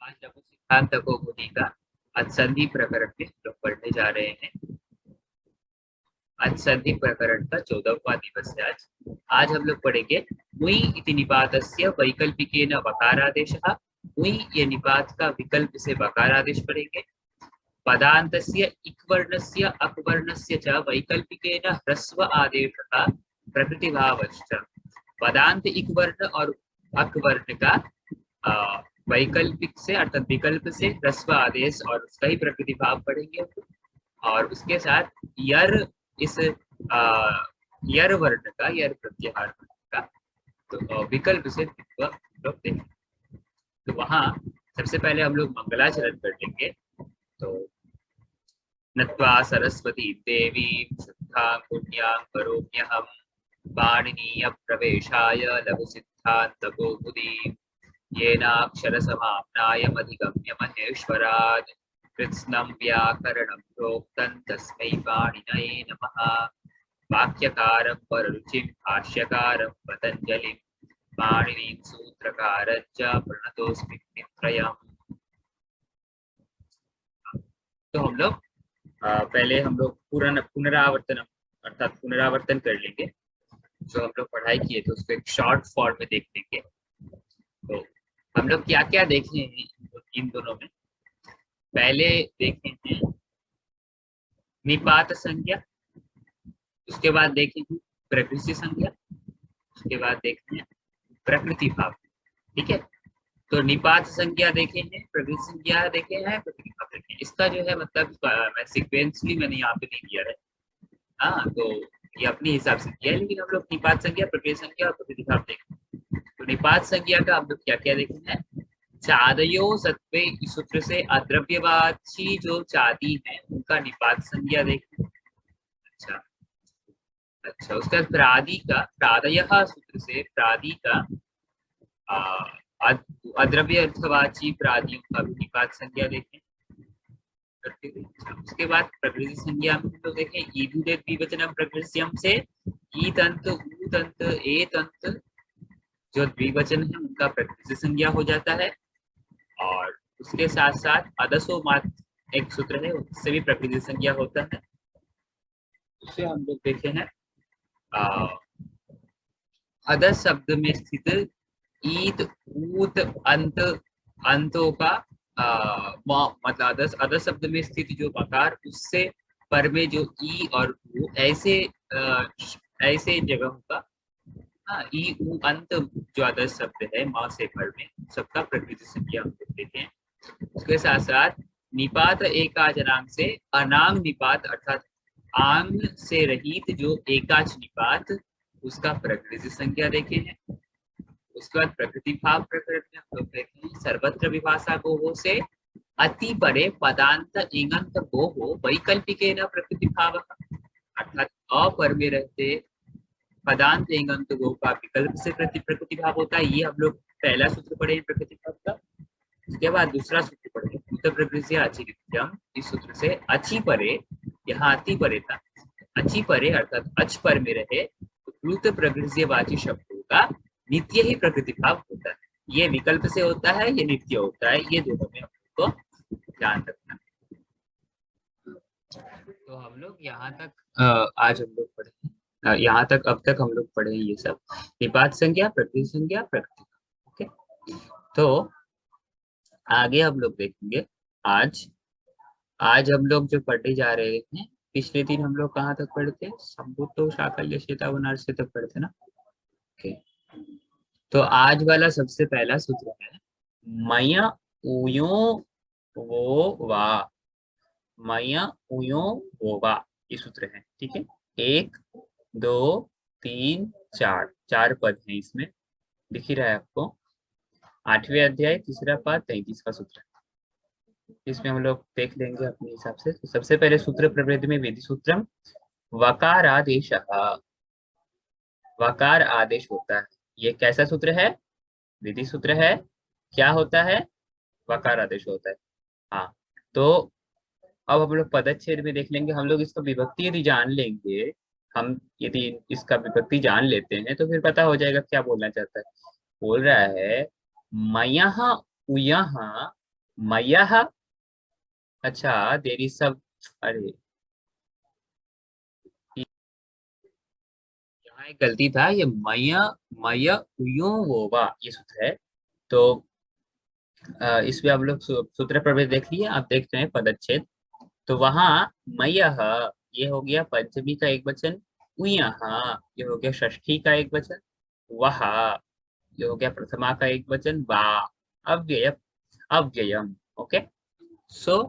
आज लघु सिद्धांत को बुद्धि का अनुसंधि प्रकरण में लोग पढ़ने जा रहे हैं। अनुसंधि प्रकरण का 14वां दिवस है आज। आज हम लोग पढ़ेंगे उई इति निपातस्य वैकल्पिकेन वकारादेशः। उई ये निपात का विकल्प से वकारादेश पढ़ेंगे। पदान्तस्य इक्वर्णस्य अक्वर्णस्य च वैकल्पिकेन ह्रस्व आदेशः प्रकृतिभावश्च। पदांत इक्वर्ण और अक्वर्ण का वैकल्पिक से अर्थात विकल्प से ह्रस्व आदेश और उसका ही प्रकृति भाव पढ़ेंगे। और उसके साथ यर इस यर वर्ण का यर प्रत्याहार वर्ण का तो विकल्प से लोग देखेंगे। तो वहां सबसे पहले हम लोग मंगलाचरण कर लेंगे। तो नत्वा सरस्वती देवी शुद्धां पुण्यां करोम्यहं पाणिनीय प्रवेशाय लघु सिद्धांत कौमुदी येनाक्षर समाप्नायमधिगम्य महेश्वरात् कृत्स्नं व्याकरणं प्रोक्तं तस्मै पाणिनये नमः। वाक्यकारं पररुचिं भाष्यकारं पतंजलिं पाणिनीं सूत्रकारं च प्रणतोऽस्मि मुनित्रयम्। तो हम लोग पहले हम लोग पुनरावर्तन अर्थात पुनरावर्तन कर लेंगे। जो हम लोग पढ़ाई किए थे उसको एक शॉर्ट फॉर्म में देख लेंगे। तो हम लोग क्या क्या देखे हैं इन दोनों में। पहले देखे हैं निपात संज्ञा, उसके बाद देखेंगे प्रकृति संज्ञा, उसके बाद देखते हैं प्रकृति भाव। ठीक है, तो निपात संज्ञा देखे हैं, प्रकृति संज्ञा देखे हैं, प्रकृति भाव देखे हैं। इसका जो है मतलब मैं सीक्वेंसली मैंने यहाँ पे नहीं किया है। हाँ, तो ये अपने हिसाब से किया है, लेकिन हम लोग निपात संज्ञा, प्रकृति संज्ञा और प्रकृति भाव देखें। तो निपात संज्ञा का हम लोग क्या क्या देखे हैं। चादयो सत्वे इस सूत्र से अद्रव्यवाची जो चादी है उनका निपात संज्ञा देखें। अच्छा अच्छा, उसके बाद प्रादि का प्रादयः सूत्र से प्रादि का अद्रव्य अर्थवाची प्रादियों का भी निपात संज्ञा देखें। उसके बाद प्रकृति संज्ञा में तो देखें ईदुदे द्विवचनम प्रकृतियम से ई तंत ऊ तंत ए तंत जो द्विवचन है उनका प्रकृति संज्ञा हो जाता है। और उसके साथ साथ अदसो मात एक सूत्र है उससे भी प्रकृति संज्ञा होता है। उसे हम लोग देखे हैं अदस शब्द में स्थित ईद ऊत अंत अंतों का मतलब अदस शब्द में स्थित जो मकार उससे पर में जो ई और ऊ ऐसे जगहों का ई उ अंत जो आदर्श शब्द है माँ से पर में सबका प्रकृति संज्ञा हम देते हैं। उसके साथ साथ निपात एकाचनांग से अनांग निपात अर्थात आंग से रहित जो एकाच निपात उसका प्रकृति संज्ञा देखे हैं। उसके बाद प्रकृति भाव प्रकरण में हम लोग देखे हैं सर्वत्र विभाषा गोहो से अति परे पदांत इंगंत गोहो वैकल्पिके न प्रकृति भाव अर्थात अपर में रहते पदांत इंगंत गो का विकल्प से प्रकृति भाव होता है। ये हम लोग पहला सूत्र पढ़े प्रकृति भाव का। उसके बाद दूसरा सूत्र पढ़े उत्तर प्रकृति अचित्यम। इस सूत्र से अच्छी परे, यहाँ अति परे था, अच्छी परे अर्थात अच पर में रहे तो प्रकृतिवाची शब्दों का नित्य ही प्रकृति भाव होता है। ये विकल्प से होता है, ये नित्य होता है, ये दोनों में हमको ध्यान रखना है। तो हम लोग यहाँ तक आज हम लोग पढ़े, यहाँ तक अब तक हम लोग पढ़े ये सब निपात संज्ञा, प्रकृति संज्ञा, प्रकृति। ओके, तो आगे हम लोग देखेंगे आज हम लोग जो पढ़ने जा रहे हैं। पिछले दिन हम लोग कहाँ तक पढ़े थे, संभुतो शाकल्य श्वेतावनार से तक पढ़े थे ना। ओके, तो आज वाला सबसे पहला सूत्र है मया उयो वो वा। मया उयो वो वा ये सूत्र है। ठीक है, 1 2 3 4 4 पद है इसमें, दिख ही रहा है आपको। 8वें अध्याय तीसरा पद 33 का सूत्र है। इसमें हम लोग देख लेंगे अपने हिसाब से। तो सबसे पहले सूत्र प्रभेद में विधि सूत्रम वकारादेश। वकार आदेश होता है। ये कैसा सूत्र है, विधि सूत्र है। क्या होता है, वकार आदेश होता है। हाँ, तो अब हम लोग पदच्छेद में देख लेंगे। हम लोग इसका विभक्ति यदि जान लेंगे, हम यदि इसका विभक्ति जान लेते हैं तो फिर पता हो जाएगा क्या बोलना चाहता है। बोल रहा है मयः उयः मयः, अच्छा देरी सब, अरे यहाँ एक गलती था, ये मय मय उयो वोवा ये सूत्र है। तो इसमें हम लोग सूत्र प्रभेद देख लिए, आप देखते हैं पदच्छेद। तो वहां मयः ये हो गया पंचमी का एक वचन, उयः ये हो गया षष्ठी का एक वचन, वह ये हो गया प्रथमा का एक वचन, वा अव्यय अव्ययम। ओके। सो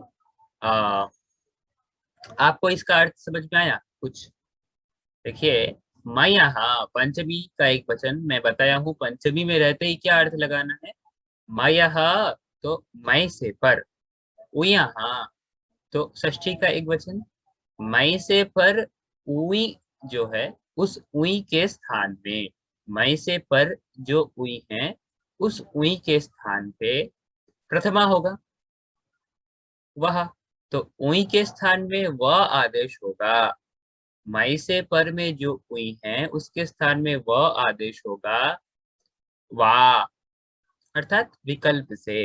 आपको इसका अर्थ समझ में आया कुछ? देखिए, मैं यहाँ पंचमी का एक वचन मैं बताया हूँ, पंचमी में रहते ही क्या अर्थ लगाना है? मैं यहाँ, तो मैं से पर, उ यहाँ तो षष्ठी का एक वचन, मैं से पर उई जो है, उस उई के स्थान में, मैं से पर जो उई है उस उई के स्थान पे प्रथमा होगा, वह। तो उई के स्थान में वह आदेश होगा, मई से पर में जो हुई है उसके स्थान में वह आदेश होगा वा, अर्थात विकल्प से।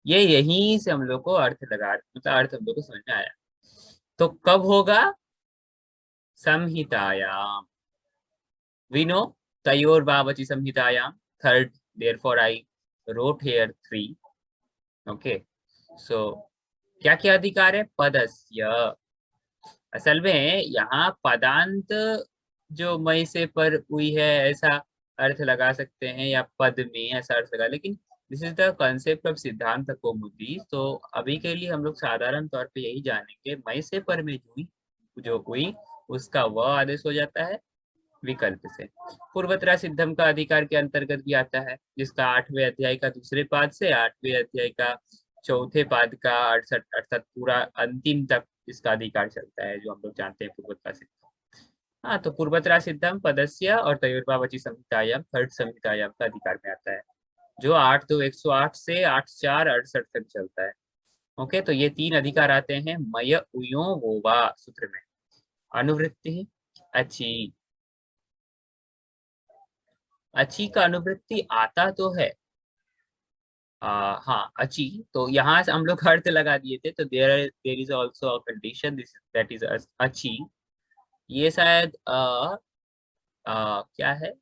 ये यहीं से हम लोग को अर्थ लगा, मतलब अर्थ हम लोग को समझ में आया। तो कब होगा? संहितायाम। वी नो तयोर बावची संहितायाम, third, therefore I wrote here 3। Okay. So क्या क्या अधिकार है? पदस्य, असल में यहाँ पदांत जो मई से पर हुई है ऐसा अर्थ लगा सकते हैं, या पद में ऐसा अर्थ लगा, लेकिन this is the concept of सिद्धांत कौमुदी। तो अभी के लिए हम लोग साधारण तौर पे यही जानेंगे, मई से पर में हुई जो हुई उसका वह आदेश हो जाता है विकल्प से। पूर्वतरा सिद्धम का अधिकार के अंतर्गत भी आता है, जिसका 8वें अध्याय का दूसरे पाद से 8वें अध्याय का चौथे पाद का 68 अर्थात पूरा अंतिम तक इसका अधिकार चलता है, जो हम लोग जानते हैं पूर्वतरा सिद्धम। हाँ, तो पूर्वतरा सिद्धम पदस्य और तयोर्भावची संहितायाम, थर्ड संहितायाम का अधिकार में आता है, जो 8-2-108 से 8-4-68 तक चलता है। ओके, तो ये तीन अधिकार आते हैं मय उयो वोवा सूत्र में। अनुवृत्ति अच्छी, अच्छी का अनुवृत्ति आता तो है, हाँ अची, तो यहाँ से हम लोग अर्थ लगा दिए थे, तो there is also a condition, this that is अची। ये शायद क्या है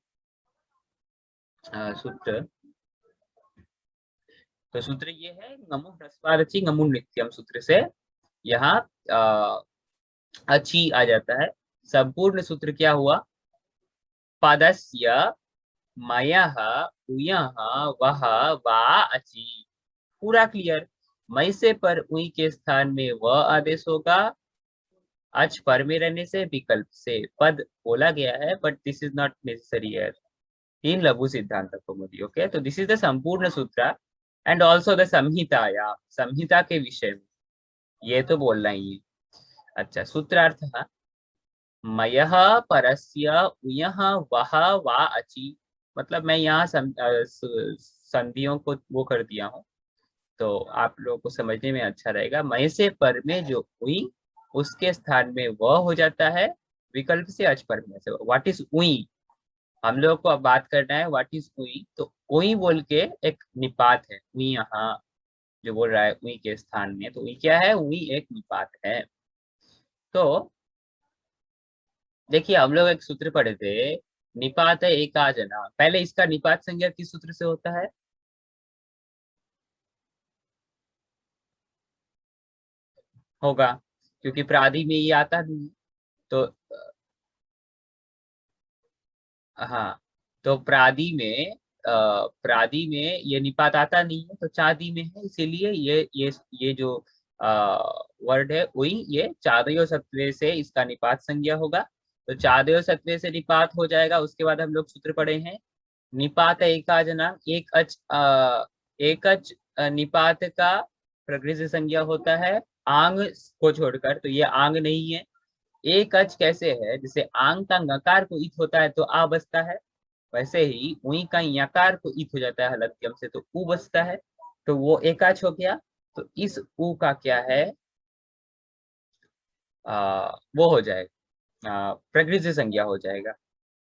सूत्र? तो सूत्र ये है नमो ह्रस्वादचि नमो नित्यम सूत्र से यहाँ अची आ जाता है। संपूर्ण सूत्र क्या हुआ? पदस्य मयः उयः वह वा अची, पूरा क्लियर। मई से पर उई के स्थान में वह आदेश होगा, अच पर में रहने से विकल्प से पद बोला गया है, but this is not necessary है इन लघु सिद्धांत कौमुदी। ओके, तो दिस इज द संपूर्ण सूत्र एंड ऑल्सो द संहिता, या संहिता के विषय में ये तो बोलना ही है। अच्छा, सूत्रार्थ मयः परस्य उयः वह वा अचि, मतलब मैं यहाँ संधियों को वो कर दिया हूँ, तो आप लोगों को समझने में अच्छा रहेगा। मय से पर में जो उई उसके स्थान में वह हो जाता है विकल्प से अच पर में से। व्हाट इज उई, हम लोग को अब बात करना है व्हाट इज उई। तो उई बोल के एक निपात है, उई यहाँ जो बोल रहा है उई के स्थान में, तो उई क्या है? उई एक निपात है। तो देखिए, हम लोग एक सूत्र पढ़े थे, निपात है एकाजना। पहले इसका निपात संज्ञा किस सूत्र से होता है? होगा, क्योंकि प्रादि में ये आता नहीं है। तो हाँ, तो प्रादि में ये निपात आता नहीं है, तो चादी में है, इसीलिए ये जो वर्ड है वही, ये चादयो सत्वे से इसका निपात संज्ञा होगा। तो चादयो सत्वे से निपात हो जाएगा। उसके बाद हम लोग सूत्र पढ़े हैं, निपात एकाजना, एक अच निपात का प्रकृति संज्ञा होता है आंग को छोड़कर, तो ये आंग नहीं है। एक अच कैसे है? जैसे आंग का ngकार को इत होता है तो आ बचता है, वैसे ही उई का यकार को इत हो जाता है हलंत्यम से तो उ बचता है, तो वो एकाच हो गया। तो इस उ का क्या है? वो हो जाएगा प्रकृति संज्ञा हो जाएगा।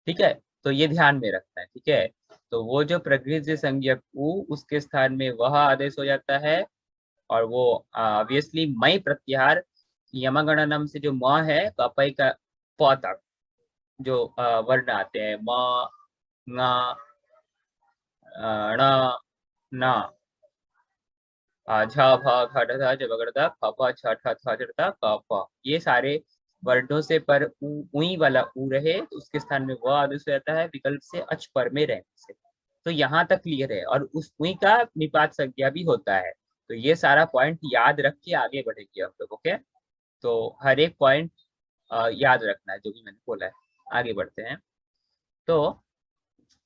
ठीक है, तो ये ध्यान में रखना है। ठीक है, तो वो जो प्रकृति संज्ञक उ उसके स्थान में वह आदेश हो जाता है और वो ऑब्वियसली मई प्रत्याहार यमगणनम से जो म है कपई का प तक जो वर्ण आते हैं म ङ ण न झ फ घ ढ ध ज ब ग ढ ध फ फ छ ठ थ ज ठ क प, ये सारे वर्णों से पर उई वाला ऊ रहे तो उसके स्थान में व आदेश हो जाता है विकल्प से अच पर में रहने से। तो यहाँ तक क्लियर है, और उस उई का निपात संज्ञा भी होता है। तो ये सारा पॉइंट याद रख के आगे बढ़ेंगे हम लोग। ओके, तो हर एक पॉइंट याद रखना है जो भी मैंने बोला है। आगे बढ़ते हैं, तो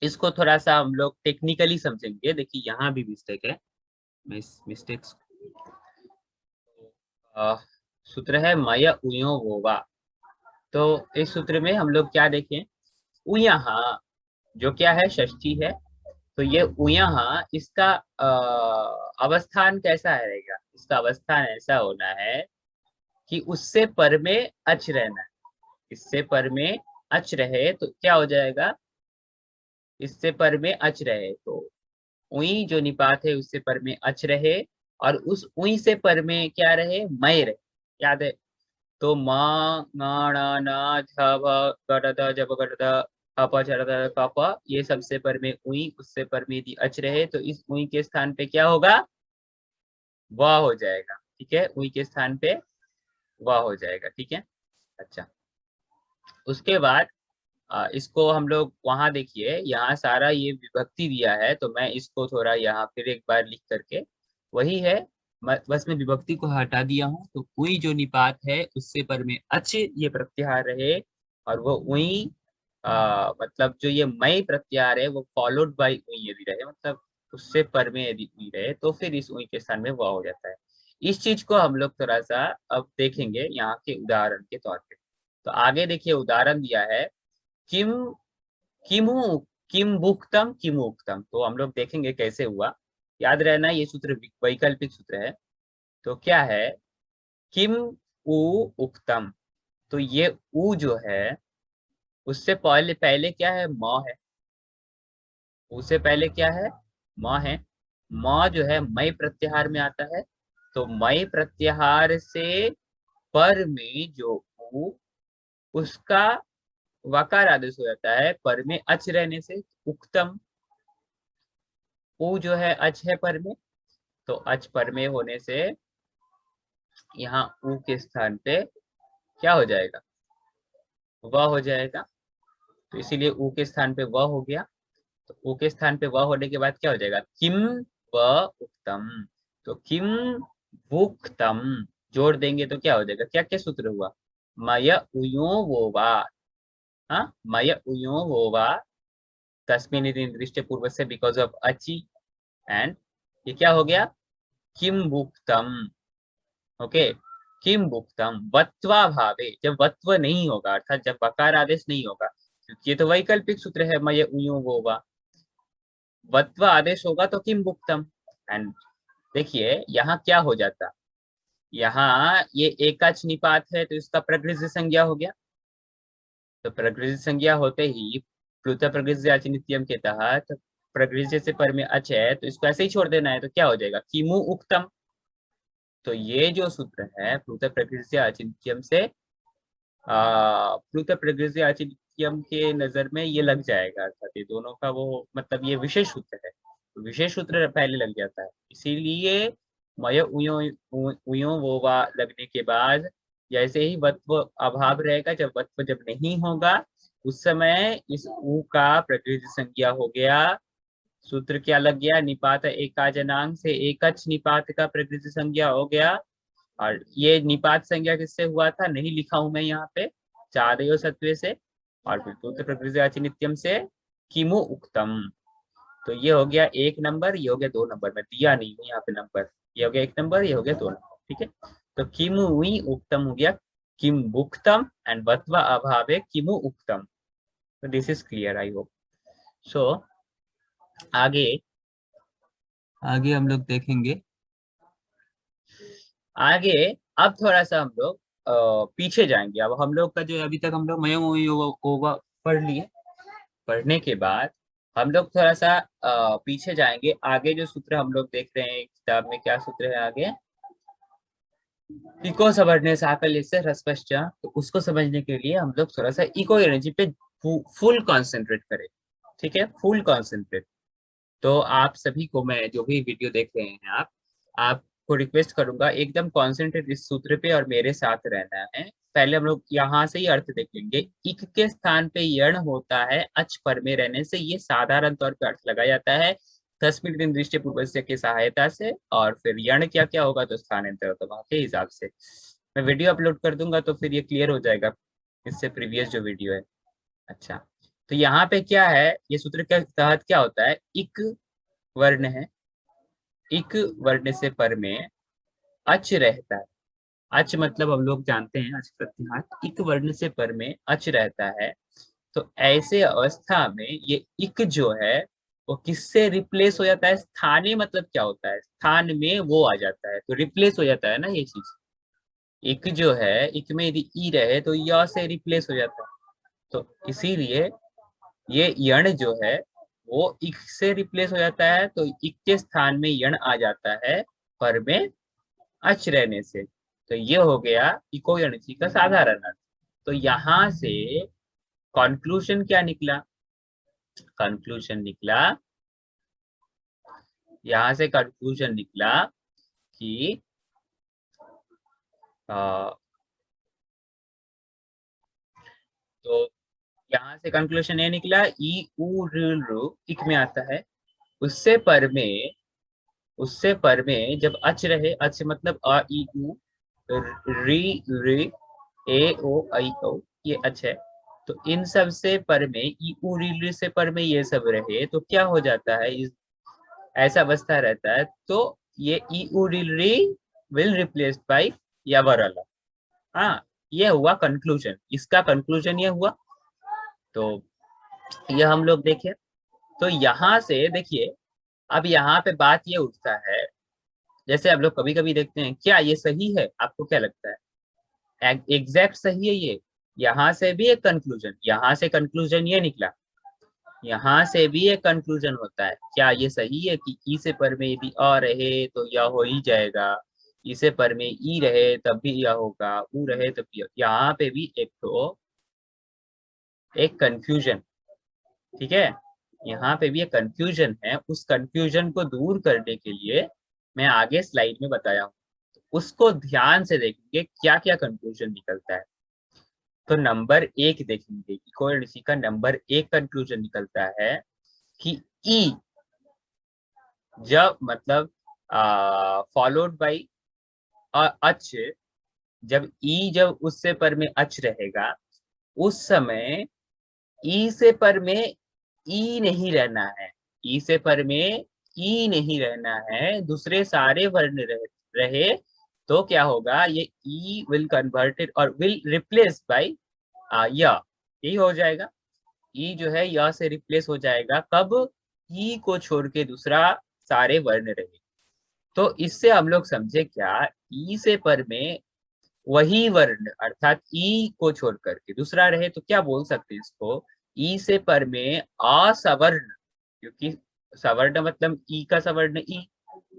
इसको थोड़ा सा हम लोग टेक्निकली समझेंगे। देखिए यहाँ भी मिस्टेक है, मैं इस मिस्टेक्स सूत्र है मय उयो वोवा। तो इस सूत्र में हम लोग क्या देखें, उयहा जो क्या है षष्ठी है, तो ये उयहा इसका अवस्थान कैसा रहेगा, इसका अवस्थान ऐसा होना है कि उससे पर में अच रहना है। इससे पर में अच रहे तो क्या हो जाएगा, इससे पर में अच रहे तो उई जो निपात है उससे पर में अच रहे, और उस उई से पर में क्या रहे, मय रहे। याद है, तो म ङ ण न झ भ ग ढ ध ज ब ग ढ ध फ फ छ ठ थ क प, ये सबसे पर में उई, उससे पर में यदि अच रहे तो इस उई के स्थान पे क्या होगा, व हो जाएगा। ठीक है, उई के स्थान पे व हो जाएगा। ठीक है, अच्छा, उसके बाद इसको हम लोग वहां देखिए, यहाँ सारा ये विभक्ति दिया है, तो मैं इसको थोड़ा यहाँ फिर एक बार लिख करके, वही है, बस मैं विभक्ति को हटा दिया हूँ। तो उई जो निपात है उससे पर में अच ये प्रत्याहार रहे, और वो उई मतलब जो ये मई प्रत्याहार है वो फॉलोड बाई उई यदि रहे, मतलब उससे पर में यदि उई रहे तो फिर इस उई के स्थान में व हो जाता है। इस चीज को हम लोग थोड़ा सा अब देखेंगे यहाँ के उदाहरण के तौर पे। तो आगे देखिए उदाहरण दिया है, किम किमु किम भुक्तम किमु उक्तम। तो हम लोग देखेंगे कैसे हुआ। याद रहना ये सूत्र वैकल्पिक सूत्र है। तो क्या है, किम उ उक्तम, तो ये उ जो है उससे पहले पहले क्या है, म है। उससे पहले क्या है, म है। म जो है मई प्रत्याहार में आता है, तो मई प्रत्याहार से पर में जो उ, उसका वकार आदेश हो जाता है पर में अच रहने से, उक्तम। उ जो है अच है पर में, तो अच पर में होने से यहाँ उ के स्थान पे क्या हो जाएगा, व हो जाएगा। तो इसीलिए उ के स्थान पे व हो गया। तो उ के स्थान पे व होने के बाद क्या हो जाएगा, किम व उक्तम। तो किम वुक्तम जोड़ देंगे तो क्या हो जाएगा, क्या क्या सूत्र हुआ, मय उयो वो वा। हाँ, मय उयो वो वा तस्मिन इति निर्दिष्टे पूर्व से बिकॉज ऑफ अची, एंड ये क्या हो गया, किम भुक्तम। ओके, किम भुक्तम वत्वा भावे, जब वत्व नहीं होगा अर्थात जब वकार आदेश नहीं होगा, क्योंकि ये तो वैकल्पिक सूत्र है मय उयो वो वा, वत्व आदेश होगा तो किम भुक्तम। एंड देखिए यहाँ क्या हो जाता, यहाँ ये एकाच निपात है तो इसका प्रकृति संज्ञा हो गया। तो प्रकृति संज्ञा होते ही प्लुत प्रकृति नित्यम के तहत प्रकृति से पर में अच है तो इसको ऐसे ही छोड़ देना है, तो क्या हो जाएगा, किमु उक्तम। तो ये जो सूत्र है प्लुत प्रकृति अचिंत्यम से प्लुत प्रकृति अचिंत्यम के नजर में ये लग जाएगा, अर्थात ये दोनों का वो मतलब ये विशेष सूत्र है, तो विशेष सूत्र पहले लग जाता है। इसीलिए मय उयो उयो वो वा लगने के बाद जैसे ही वत्व अभाव रहेगा, जब नहीं होगा उस समय इस उ का प्रकृति संज्ञा हो गया। सूत्र क्या लग गया, निपात एकाजनांग से एकच निपात का प्रकृति संज्ञा हो गया। और ये निपात संज्ञा किससे हुआ था, नहीं लिखा हूं मैं यहाँ पे, चादयो सत्वे से, और फिर सूत्र प्रकृति अचिनित्यम से किमु उक्तम। तो ये हो गया एक नंबर, ये हो गया दो नंबर, मैं दिया नहीं हूँ यहाँ पे नंबर, ये हो गया एक नंबर, ये हो गया दो नंबर। ठीक है, तो किमु हुई उक्तम हो गया किम भुक्तम, एंड वत्वा अभावे किमु उक्तम। तो this is clear, I hope. So आगे आगे हम लोग देखेंगे, आगे अब थोड़ा सा हम लोग पीछे जाएंगे। अब हम लोग का जो अभी तक हम लोग मयो ओवा पढ़ लिए, पढ़ने के बाद हम लोग थोड़ा सा पीछे जाएंगे। आगे जो सूत्र हम लोग देख रहे हैं किताब में, क्या सूत्र है आगे, इको सवर्ण साकल्य से ह्रस्वश्च, तो उसको समझने के लिए हम लोग थोड़ा सा इको एनर्जी पे फुल कॉन्सेंट्रेट करें। ठीक है, फुल कॉन्सेंट्रेट। तो आप सभी को, मैं जो भी वीडियो देख रहे हैं आपको रिक्वेस्ट करूंगा एकदम कॉन्सेंट्रेट इस सूत्र पे और मेरे साथ रहना है। पहले हम लोग यहाँ से ही अर्थ देख लेंगे। इक के स्थान पे यण होता है अच पर में रहने से, ये साधारण तौर पे अर्थ लगाया जाता है तस्मिन् दिन दृष्टि पूर्वस्य की सहायता से। और फिर यण क्या क्या होगा तो स्थानांतर होगा वहां के हिसाब से। मैं वीडियो अपलोड कर दूंगा तो फिर ये क्लियर हो जाएगा, इससे प्रीवियस जो वीडियो है। अच्छा, तो यहाँ पे क्या है, ये सूत्र के तहत क्या होता है, इक वर्ण है, इक वर्ण से पर में अच रहता है। अच मतलब हम लोग जानते हैं अच प्रत्याहार, इक वर्ण से पर में अच रहता है। तो ऐसे अवस्था में ये इक जो है वो किससे रिप्लेस हो जाता है, स्थानीय मतलब क्या होता है, स्थान में वो आ जाता है, तो रिप्लेस हो जाता है ना ये चीज। इक जो है, इक में यदि ई रहे तो य से रिप्लेस हो जाता है। तो इसीलिए ये यण जो है वो इक से रिप्लेस हो जाता है, तो इक के स्थान में यण आ जाता है पर में अच रहने से। तो ये हो गया इको यणसी का साधारण अर्थ। तो यहां से कंक्लूजन क्या निकला, कंक्लूजन निकला, यहां से कंक्लूजन निकला कि आ, तो यहाँ से कंक्लूजन ये निकला, ई उ ऋ इक में आता है, उससे पर में, उससे पर में जब अच रहे, अच मतलब अ ई उ, री रि, ए ओ आई ओ, ये अच है। तो इन सब से पर में ई उ री रि से पर में ये सब रहे तो क्या हो जाता है, इस ऐसा अवस्था रहता है। तो ये ई उ री रि विल रिप्लेस बाय यावरला। हाँ, ये हुआ कंक्लूजन, इसका कंक्लूजन ये हुआ। तो ये हम लोग देखें, तो यहाँ से देखिए, अब यहाँ पे बात ये उठता है, जैसे आप लोग कभी कभी देखते हैं, क्या ये सही है, आपको क्या लगता है एग्जैक्ट सही है ये। यहाँ से भी एक कंक्लूजन, यहाँ से कंक्लूजन ये निकला, यहाँ से भी एक कंक्लूजन होता है, क्या ये सही है कि ई से पर में यदि अ रहे तो यह हो ही जाएगा, ई से पर में ई रहे तब भी यह होगा, ऊ रहे तब भी। यहाँ पे भी एक तो एक कंफ्यूजन, ठीक है, यहाँ पे भी एक कंफ्यूजन है। उस कंफ्यूजन को दूर करने के लिए मैं आगे स्लाइड में बताया हूँ, उसको ध्यान से देखेंगे क्या क्या कंक्लूजन निकलता है। तो नंबर एक देखेंगे, इक्वलिटी का नंबर एक कंक्लूजन निकलता है कि ई जब मतलब फॉलोड बाई अच, जब ई जब उससे पर में अच रहेगा उस समय ई से पर में ई नहीं रहना है, ई से पर में ई नहीं रहना है, दूसरे सारे वर्ण रहे तो क्या होगा, ये ई विल कन्वर्टेड और विल रिप्लेस बाय या, यही हो जाएगा। ई जो है या से रिप्लेस हो जाएगा कब, ई को छोड़ के दूसरा सारे वर्ण रहे। तो इससे हम लोग समझे क्या, ई से पर में वही वर्ण अर्थात ई को छोड़ करके दूसरा रहे तो क्या बोल सकते हैं इसको, ई से पर में असवर्ण, क्योंकि सवर्ण मतलब ई का सवर्ण ई,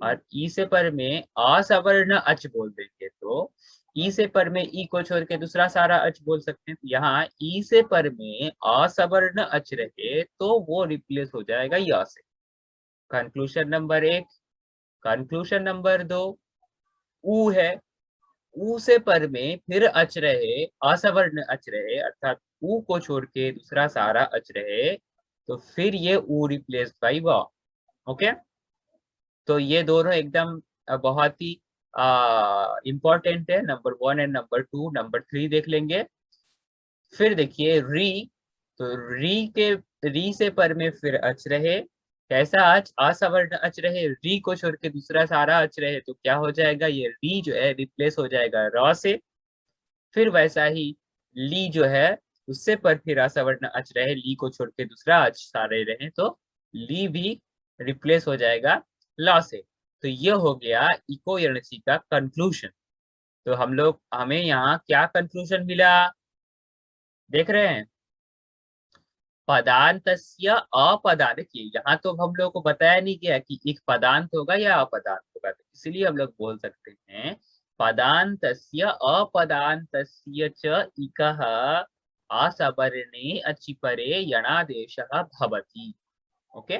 और ई से पर में असवर्ण अच बोल देंगे तो ई से पर में ई को छोड़ के दूसरा सारा अच बोल सकते हैं। तो यहाँ ई से पर में असवर्ण अच रहे तो वो रिप्लेस हो जाएगा या से। कंक्लूजन नंबर एक। कंक्लूजन नंबर दो, ऊ है, ऊ से पर में फिर अच रहे, असवर्ण अच रहे अर्थात ऊ को छोड़ के दूसरा सारा अच रहे तो फिर ये ऊ रिप्लेस बाई व। ओके, तो ये दोनों एकदम बहुत ही इंपॉर्टेंट है, number one and number two. Number three देख लेंगे। फिर देखिए री, तो री के, री से पर में फिर अच रहे, कैसा अच, असवर्ण अच रहे, री को छोड़ के दूसरा सारा अच रहे तो क्या हो जाएगा, ये री जो है रिप्लेस हो जाएगा र से। फिर वैसा ही ली जो है, उससे पर फिर असवर्ण अच रहे, ली को छोड़ के दूसरा अच सारे रहे तो ली भी रिप्लेस हो जाएगा ला से। तो ये हो गया इको एनर्जी का कंक्लूजन। तो हम लोग, हमें यहाँ क्या कंक्लूजन मिला, देख रहे हैं, पदांतस्य अपदान, देखिए यहाँ तो हम लोग को बताया नहीं गया कि एक पदांत होगा या अपदांत होगा, तो इसलिए हम लोग बोल सकते हैं पदान्तस्य अपदान्तस्य च इकः असवर्णे अचिपरे यणादेशः भवति। ओके,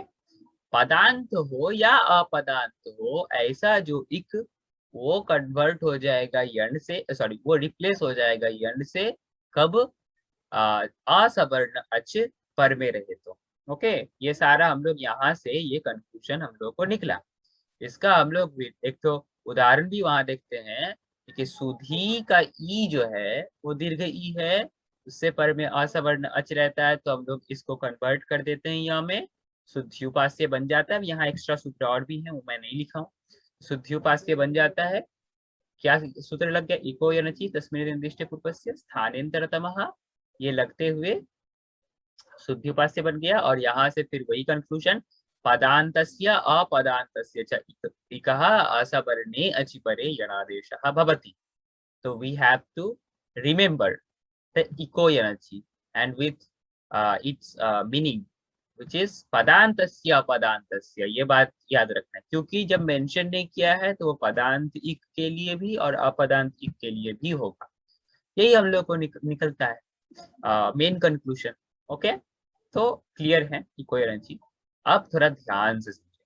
पदांत हो या अपदांत हो, ऐसा जो इक वो कन्वर्ट हो जाएगा यण से, सॉरी वो रिप्लेस हो जाएगा यण से कब, असवर्ण अच पर में रहे तो। ओके, ये सारा हम लोग यहाँ से ये कंक्लूजन हम लोग को निकला। इसका हम लोग एक तो उदाहरण भी वहां देखते हैं कि सुधी का ई जो है वो दीर्घ ई है, उससे पर में असवर्ण अच रहता है, तो हम लोग इसको कन्वर्ट कर देते हैं यहाँ में शुद्ध्युपास्य बन जाता है। यहाँ एक्स्ट्रा सूत्र और भी है, वो मैं नहीं लिखा हूँ। शुद्ध्युपास्य बन जाता है, क्या सूत्र लग गया, इको यनचि तस्मिन् निर्दिष्टे पूर्वस्य स्थानेन्तरतमः, ये लगते हुए शुद्ध्युपास्य बन गया। और यहाँ से फिर वही कंक्लूजन, पदान्तस्य अपदान्तस्य च इकः असवर्णे अचिपरे यणादेशः भवति। So we have to remember the eco-energy and with its meaning, which is पदांतस्य अपदांतस्य। ये बात याद रखना है, क्योंकि जब मेंशन नहीं किया है तो वो पदांत इक के लिए भी और अपदांत इक के लिए भी होगा। यही हम लोग को निकलता है मेन कंक्लूजन। ओके, तो क्लियर है इको-एनर्जी। अब थोड़ा ध्यान से समझें।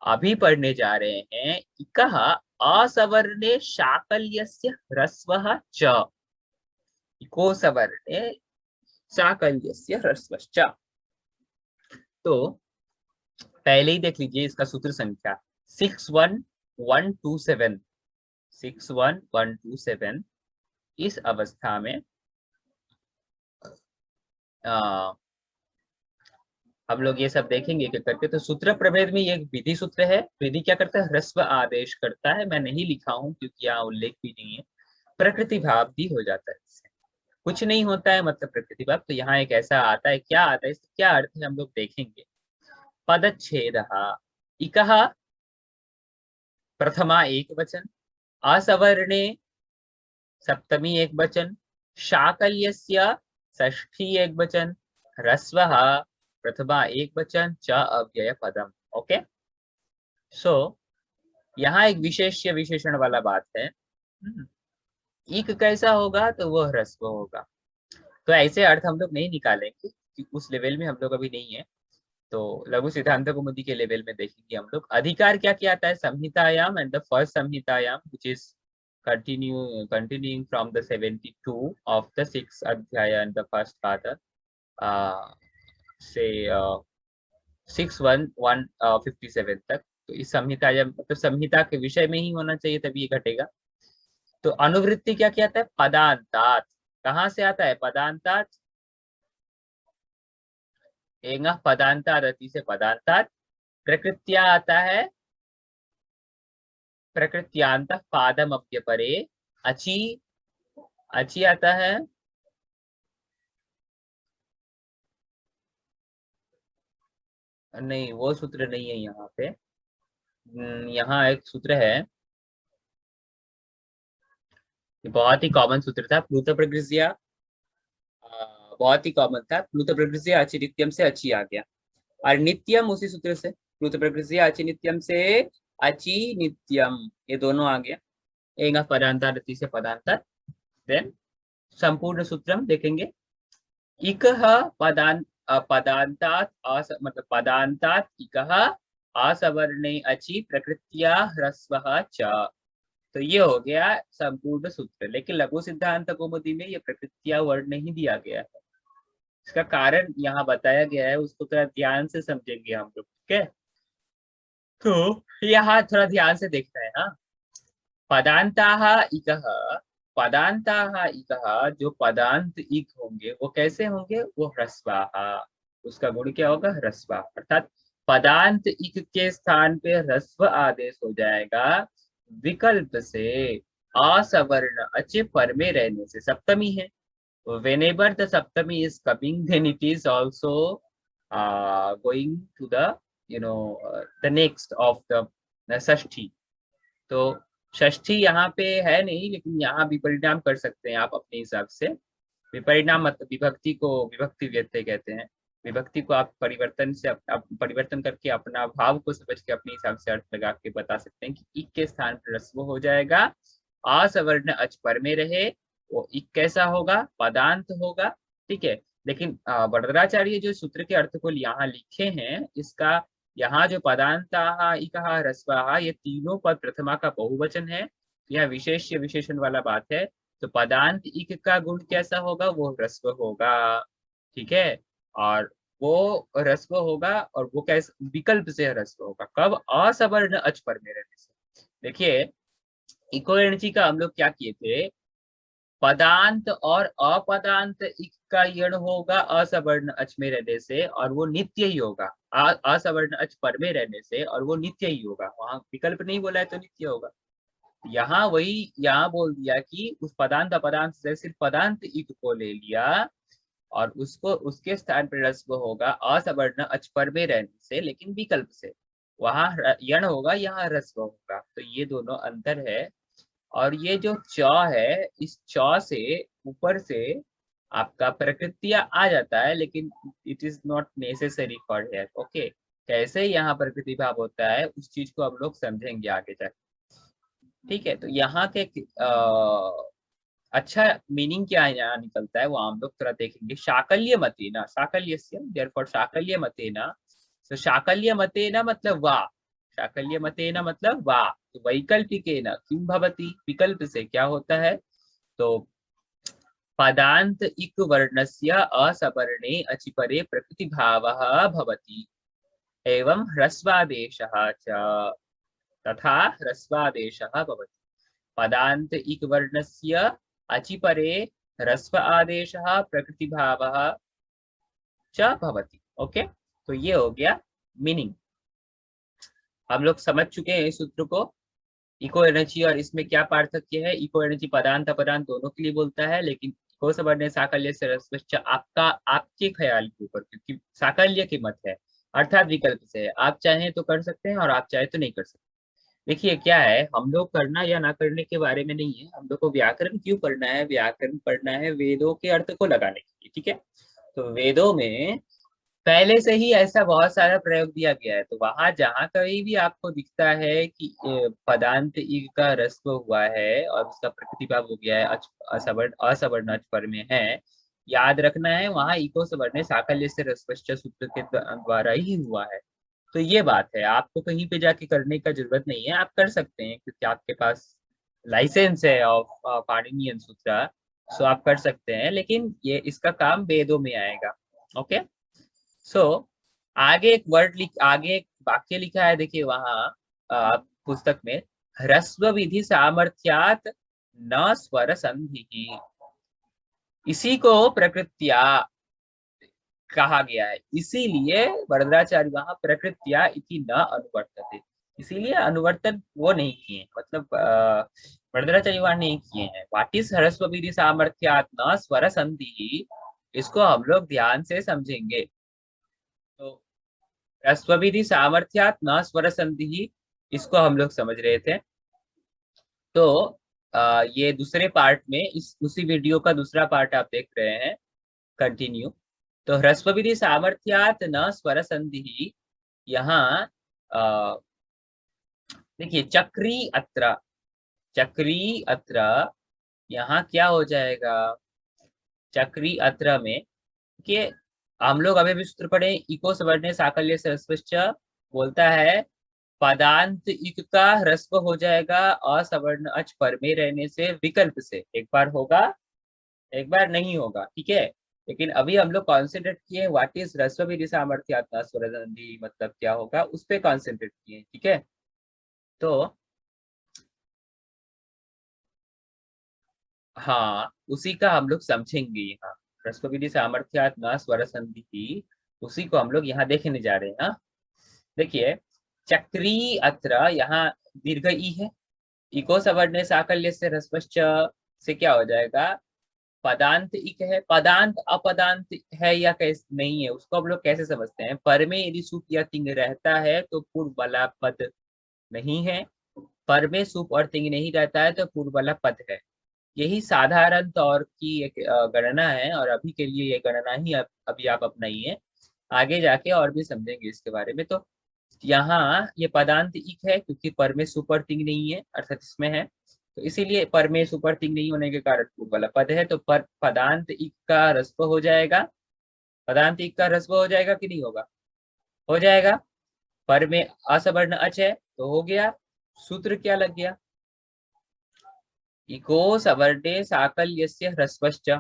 अभी पढ़ने जा रहे हैं इकः असवर्णे शाकल्यस्य ह्रस्वः च, इको सवर्णे शाकल्यस्य ह्रस्वश्च। तो पहले ही देख लीजिए इसका सूत्र संख्या 61127, 61127। इस अवस्था में हम लोग ये सब देखेंगे क्या करके। तो सूत्र प्रभेद में ये विधि सूत्र है। विधि क्या करता है, ह्रस्व आदेश करता है। मैं नहीं लिखा हूं क्योंकि यहाँ उल्लेख भी नहीं है। प्रकृति भाव भी हो जाता है, इससे कुछ नहीं होता है मतलब प्रकृति भाव। तो यहाँ एक ऐसा आता है, क्या आता है, इसका क्या अर्थ है हम लोग देखेंगे। पदच्छेदः, इकः प्रथमा एक वचन, असवर्णे सप्तमी एक वचन, शाकल्यस्य षष्ठी एक वचन, ह्रस्वः प्रथमा एक वचन, च अव्यय पदम। ओके, सो यहाँ एक विशेष्य विशेषण वाला बात है। इक कैसा होगा, तो वो ह्रस्व होगा। तो ऐसे अर्थ हम लोग नहीं निकालेंगे कि उस लेवल में हम लोग अभी नहीं है। तो लघु सिद्धांत कौमुदी के लेवल में देखेंगे हम लोग। अधिकार क्या क्या आता है संहितायाम, एंड द फर्स्ट संहितायाम which is continuing from the 72 of the 6th अध्याय and the first पाद, से 61157 तक। तो इस संहिता मतलब संहिता के विषय में ही होना चाहिए, तभी ये घटेगा। तो अनुवृत्ति क्या क्या आता है, पदांतात। कहाँ से आता है पदांतात, एंग पदांतात अति से पदांतात। प्रकृत्या आता है, प्रकृत्यांत पादम अप्यपरे। अची, अची आता है, नहीं वो सूत्र नहीं है यहाँ पे। यहाँ एक सूत्र है, बहुत ही कॉमन सूत्र था, प्लूत प्रकृतिया, बहुत ही कॉमन था। प्लूत प्रकृतिया अचि नित्यम से अची आ गया, और नित्यम उसी सूत्र से, प्लूत प्रकृतिया अचि नित्यम से अचि नित्यम, ये दोनों आ गया। एंग पदांतर से पदांतर। देन संपूर्ण सूत्र हम देखेंगे। इकः पदांतात मतलब पदांतात इकः असवर्णे अचि प्रकृत्या ह्रस्वः च। तो ये हो गया संपूर्ण सूत्र। लेकिन लघु सिद्धांत कौमुदी में ये प्रकृत्या वर्ण नहीं दिया गया है। इसका कारण यहाँ बताया गया है, उसको थोड़ा ध्यान से समझेंगे हम लोग। ठीक है, तो यहाँ थोड़ा ध्यान से देखना है। हाँ, पदांताः इकः, पदांताः इकः, जो पदांत इक होंगे वो कैसे होंगे, वो ह्रस्वाः। उसका गुण क्या होगा, ह्रस्वा। अर्थात पदांत इक के स्थान पे ह्रस्व आदेश हो जाएगा विकल्प से असवर्ण अच पर में रहने से। सप्तमी है, whenever the saptami is coming, then it is also going to the the next of the षष्ठी। तो षष्ठी यहाँ पे है नहीं, लेकिन यहाँ विपरिणाम कर सकते हैं आप अपने हिसाब से। विपरिणाम मतलब विभक्ति को विभक्ति व्यत्यय कहते हैं। विभक्ति को आप परिवर्तन से परिवर्तन करके अपना भाव को समझ के अपने हिसाब से अर्थ लगा के बता सकते हैं कि इक के स्थान पर ह्रस्व हो जाएगा असवर्ण अच पर में रहे, वो इक कैसा होगा, पदांत होगा। ठीक है, लेकिन वरदराचार्य जो सूत्र के अर्थ को यहाँ लिखे हैं, इसका यहाँ जो पदांता इकहा ह्रस्वाहा, ये तीनों पद प्रथमा का बहुवचन है। यह विशेष विशेषण वाला बात है। तो पदांत इक का गुण कैसा होगा, वो ह्रस्व होगा। ठीक है, और वो ह्रस्व होगा, और वो कैसे विकल्प से ह्रस्व होगा, कब, असवर्ण अच पर में रहने से। देखिए, इको एनर्जी का हम लोग क्या किए थे, पदांत और अपदांत इक का यण होगा असवर्ण अच में रहने से, और वो नित्य ही होगा। असवर्ण अच पर में रहने से, और वो नित्य ही होगा। वहां विकल्प नहीं बोला है तो नित्य होगा। यहाँ वही यहाँ बोल दिया कि उस पदांत अपदांत से सिर्फ पदांत इक को ले लिया, और उसको उसके स्थान पर रस्व होगा असवर्ण अच पर में रहने से, लेकिन विकल्प से। वहां यण होगा, यहाँ रस्व होगा। तो ये दोनों अंतर है। और ये जो च है, इस च से ऊपर से आपका प्रकृतिया आ जाता है, लेकिन it is not necessary for here. Okay, कैसे यहाँ प्रकृति भाव होता है उस चीज को हम लोग समझेंगे आगे जाके। ठीक है, तो यहाँ के अच्छा मीनिंग क्या है यहाँ निकलता है, वो हम लोग थोड़ा देखेंगे। शाकल्य मतेना, शाकल्यस्य देयरफॉर शाकल्य मतेना। तो शाकल्य मतेना मतलब वाह, शाकल्य मतेना मतलब वाह। तो वैकल्पिकेन किम भवति, विकल्प से क्या होता है, तो पदांत इक वर्णस्य असवर्णे अचिपरे प्रकृति भावः भवति, एवं ह्रस्वादेशः च तथा ह्रस्वादेशः भवति। पदांत इक वर्णस्य अचिपरे ह्रस्व आदेशः प्रकृति भावः च भवति। ओके, तो ये हो गया मीनिंग। हम लोग समझ चुके हैं इस सूत्र को। इको एनर्जी और इसमें क्या पार्थक्य है, इको एनर्जी पदांत अपदांत दोनों के लिए बोलता है, लेकिन इको सवर्ण्य साकल्य से ह्रस्व आपका आपके ख्याल के ऊपर, क्योंकि साकल्य की मत है, अर्थात विकल्प से है। आप चाहें तो कर सकते हैं, और आप चाहे तो नहीं कर सकते। देखिए क्या है, हम लोग करना या ना करने के बारे में नहीं है, हम लोग को व्याकरण क्यों पढ़ना है, व्याकरण पढ़ना है वेदों के अर्थ को लगाने के लिए। ठीक है, तो वेदों में पहले से ही ऐसा बहुत सारा प्रयोग दिया गया है। तो वहां जहां कहीं भी आपको दिखता है कि पदांत इ का ह्रस्व हुआ है और उसका प्रतिभाव हो गया है, असवर्ण असवर्ण अच पर में है, याद रखना है वहां इको सवर्ण साकल्य से ह्रस्वश्च सूत्र के द्वारा ही हुआ है। तो ये बात है, आपको कहीं पे जाके करने का जरूरत नहीं है, आप कर सकते हैं क्योंकि आपके पास लाइसेंस है ऑफ पाणिनियन सूत्र। सो आप कर सकते हैं, लेकिन ये इसका काम वेदों में आएगा। ओके, सो आगे एक आगे एक वाक्य लिखा है, देखिए वहां पुस्तक में, ह्रस्व विधि सामर्थ्यात न स्वर संधि, इसी को प्रकृत्या कहा गया है। इसीलिए वरदाचार्य वहां प्रकृत्या इति न अनुवर्तते, इसीलिए अनुवर्तन वो नहीं किए, मतलब वरदाचार्य वहां नहीं किए हैं। व्हाट इज ह्रस्व विधि सामर्थ्यात न स्वर संधि, इसको हम लोग ध्यान से समझेंगे। तो ह्रस्वविधि सामर्थ्यात न स्वर संधि, इसको हम लोग समझ रहे थे। तो ये दूसरे पार्ट में, इस उसी वीडियो का दूसरा पार्ट आप देख रहे हैं, कंटिन्यू। तो ह्रस्वविधि सामर्थ्यात न स्वर संधि, यहाँ देखिए चक्री अत्र, चक्री अत्र, यहाँ क्या हो जाएगा, चक्री अत्र में कि हम लोग अभी भी सूत्र पढ़े, इको सवर्ण साकल्य से ह्रस्वश्च, बोलता है पदांत इक का ह्रस्व हो जाएगा असवर्ण अच पर में रहने से, विकल्प से। एक बार होगा, एक बार नहीं होगा। ठीक है, लेकिन अभी हम लोग कॉन्सेंट्रेट किए व्हाट इज ह्रस्व विधि सामर्थ्यात्मक स्वर संधि मतलब क्या होगा, उस पे कॉन्सेंट्रेट किए। ठीक है, तो हाँ, उसी का हम लोग समझेंगे यहाँ। ह्रस्व विधि सामर्थ्यात्मक स्वर संधि, उसी को हम लोग यहाँ देखने जा रहे हैं। हाँ, देखिए चक्री अत्र, यहाँ दीर्घ ई है, इको सवर्ण साकल्य से ह्रस्वश्च से क्या हो जाएगा, पदांत इक है, पदांत अपदांत है या कैसे नहीं है, उसको हम लोग कैसे समझते हैं। पर में यदि सुप या तिंग रहता है तो पूर्व वाला पद नहीं है, पर में सुप और तिंग नहीं रहता है तो पूर्व वाला पद है। यही साधारण तौर की एक गणना है, और अभी के लिए ये गणना ही अभी आप अपनाइए, आगे जाके और भी समझेंगे इसके बारे में। तो यहाँ ये पदांत इक है क्योंकि पर में सुपर तिंग नहीं है, अर्थात इसमें है। तो इसीलिए पर में सुपरतिंग नहीं होने के कारण पूर्व वाला पद है, तो पर पदांत इक का ह्रस्व हो जाएगा। पदांत इक का ह्रस्व हो जाएगा कि नहीं होगा? हो जाएगा। पर में असवर्ण अच है तो हो गया। सूत्र क्या लग गया? इको सवर्णे साकल्यस्य ह्रस्वश्च।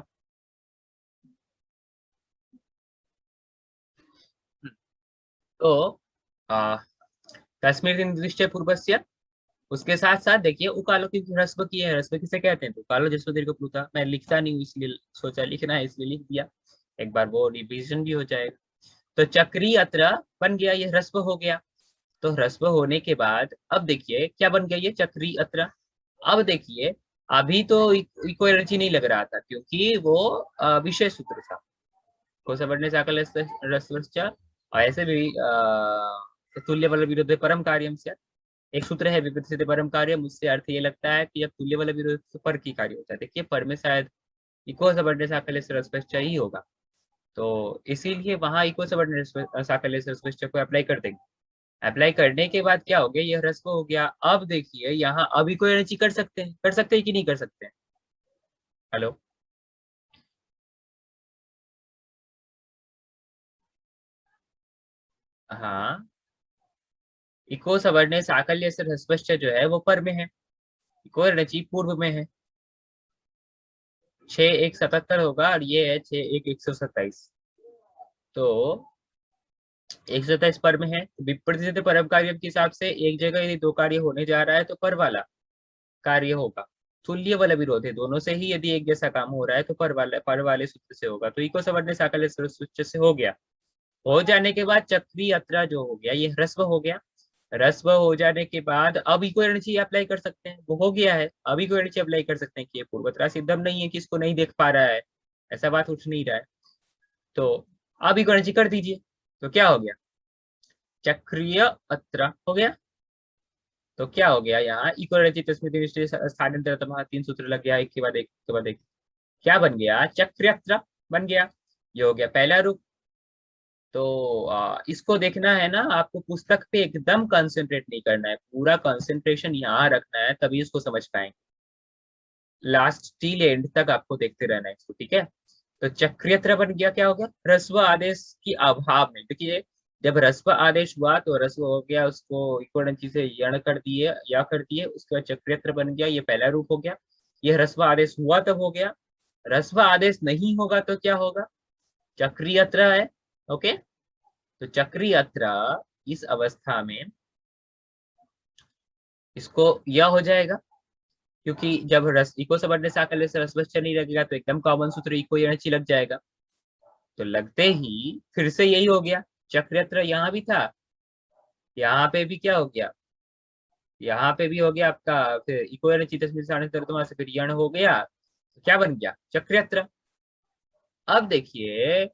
तो आ, कश्मीर निर्दिष्ट पूर्वस्य, उसके साथ साथ देखिए उकालो की ह्रस्व की है। ह्रस्व किसे कहते हैं? तो उकालो जस्व दीर्घ प्लुता। मैं लिखता नहीं हूँ इसलिए सोचा लिखना है, इसलिए लिख दिया। एक बार वो रिवीजन भी हो जाएगा। तो चक्री अत्र बन गया, ये ह्रस्व हो गया। तो ह्रस्व होने के बाद अब देखिए क्या बन गया, ये चक्री अत्र। अब देखिए अभी तो इको एनर्जी नहीं लग रहा था क्योंकि वो विषय सूत्र था। को समझने से आकल ह्रस्वश्च, और ऐसे भी तुल्य बल विरुद्ध परम कार्यम से एक सूत्र है, विपरीत परम कार्य। मुझसे अर्थ ये लगता है कि अब तुल्य बल विरुद्ध तो पर की कार्य होता है। देखिए पर में शायद इको सबर्डिनेट साकल्य ह्रस्वश्च ही होगा, तो इसीलिए वहां इको सबर्डिनेट साकल्य ह्रस्वश्च को अप्लाई कर देंगे। अप्लाई करने के बाद क्या हो गया, ये ह्रस्व हो गया। अब देखिए यहाँ अभी कोई एनर्जी कर सकते हैं कि नहीं कर सकते हैं? हेलो। हाँ, इको सवर्णे साकल्य से ह्रस्वश्च जो है वो पर में है, इको एनर्जी पूर्व में है। 6 1 77 होगा और ये है 6 1 127। तो 127 पर में है, विपरीत परम कार्य के हिसाब से एक जगह यदि दो कार्य होने जा रहा है तो पर वाला कार्य होगा। तुल्य वाला विरोध है, दोनों से ही यदि एक जैसा काम हो रहा है तो पर वाले सूत्र से होगा। तो इको सवर्णे साकल्य सूत्र से हो गया। हो जाने के बाद चक्री यात्रा जो हो गया ये ह्रस्व हो गया। ह्रस्व हो जाने के बाद अब इको एनर्जी अप्लाई कर सकते हैं, वो हो गया है। अब इको एनर्जी अप्लाई कर सकते हैं कि ये पूर्वत्र सिद्धम नहीं है कि इसको नहीं देख पा रहा है, ऐसा बात उठ नहीं रहा है। तो अब इको एनर्जी कर दीजिए। तो क्या हो गया, चक्रीय अत्र हो गया। तो क्या हो गया यहाँ, इको एनर्जी तस्मिन स्थानांतरतम, 3 सूत्र लग गया, एक के बाद एक के बाद एक। क्या बन गया, चक्र्यत्र बन गया। ये हो गया पहला रूप। तो इसको देखना है ना आपको, पुस्तक पे एकदम कंसंट्रेट नहीं करना है, पूरा कंसंट्रेशन यहाँ रखना है, तभी इसको समझ पाएंगे। लास्ट टिल एंड तक आपको देखते रहना है इसको, ठीक है। तो चक्रियत्र बन गया, क्या हो गया, ह्रस्व आदेश की अभाव में देखिए, जब ह्रस्व आदेश हुआ तो ह्रस्व हो गया, उसको इक्वलेंसी से यण कर दिए या कर दिए, उसके बाद चक्रियत्र बन गया, ये पहला रूप हो गया। ये ह्रस्व आदेश हुआ तब हो गया। ह्रस्व आदेश नहीं होगा तो क्या होगा, चक्रियत्र है। ओके, तो चक्री यात्रा इस अवस्था में इसको यह हो जाएगा, क्योंकि जब रस इको सबरने साकल्य से रसवश्च नहीं लगेगा तो एकदम कॉमन सूत्र इको यणचि लग जाएगा। तो लगते ही फिर से यही हो गया, चक्रयत्र यहाँ भी था, यहाँ पे भी क्या हो गया, यहाँ पे भी हो गया आपका, फिर इको यणचि तस्मिन् साणे तर्तुमा से फिर यण हो गया, तो क्या बन गया, चक्रयत्र। अब देखिए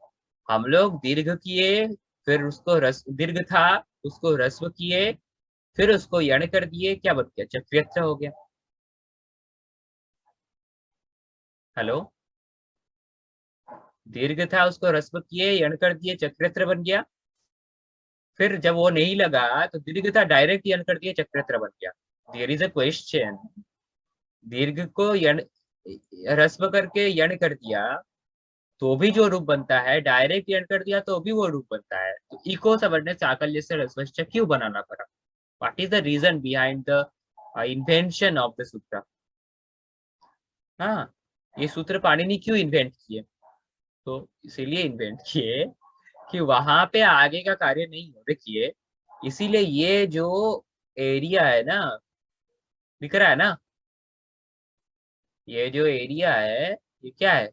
हम लोग दीर्घ किए, फिर उसको रस दीर्घ था, उसको रस्व किए, फिर उसको यण कर दिए, क्या बन गया, चक्रियत्र हो गया। हेलो, दीर्घ था उसको रस्व किए, यण कर दिए, चक्रियत्र बन गया। फिर जब वो नहीं लगा तो दीर्घ था, डायरेक्ट यण कर दिए, चक्रियत्र बन गया। देयर इज अ क्वेश्चन, दीर्घ को यण रस्व करके यण कर दिया तो भी जो रूप बनता है, डायरेक्ट यण कर दिया तो भी वो रूप बनता है। तो इको सबरने चाकल्य से रस्व क्यों बनाना पड़ा, what is the reason behind the invention of the sutra. हाँ, ये सूत्र पाणिनि क्यों इन्वेंट किए, तो इसीलिए इन्वेंट किए कि वहां पे आगे का कार्य नहीं हो। देखिए इसीलिए ये जो एरिया है ना, दिख रहा है ना, ये जो एरिया है ये क्या है,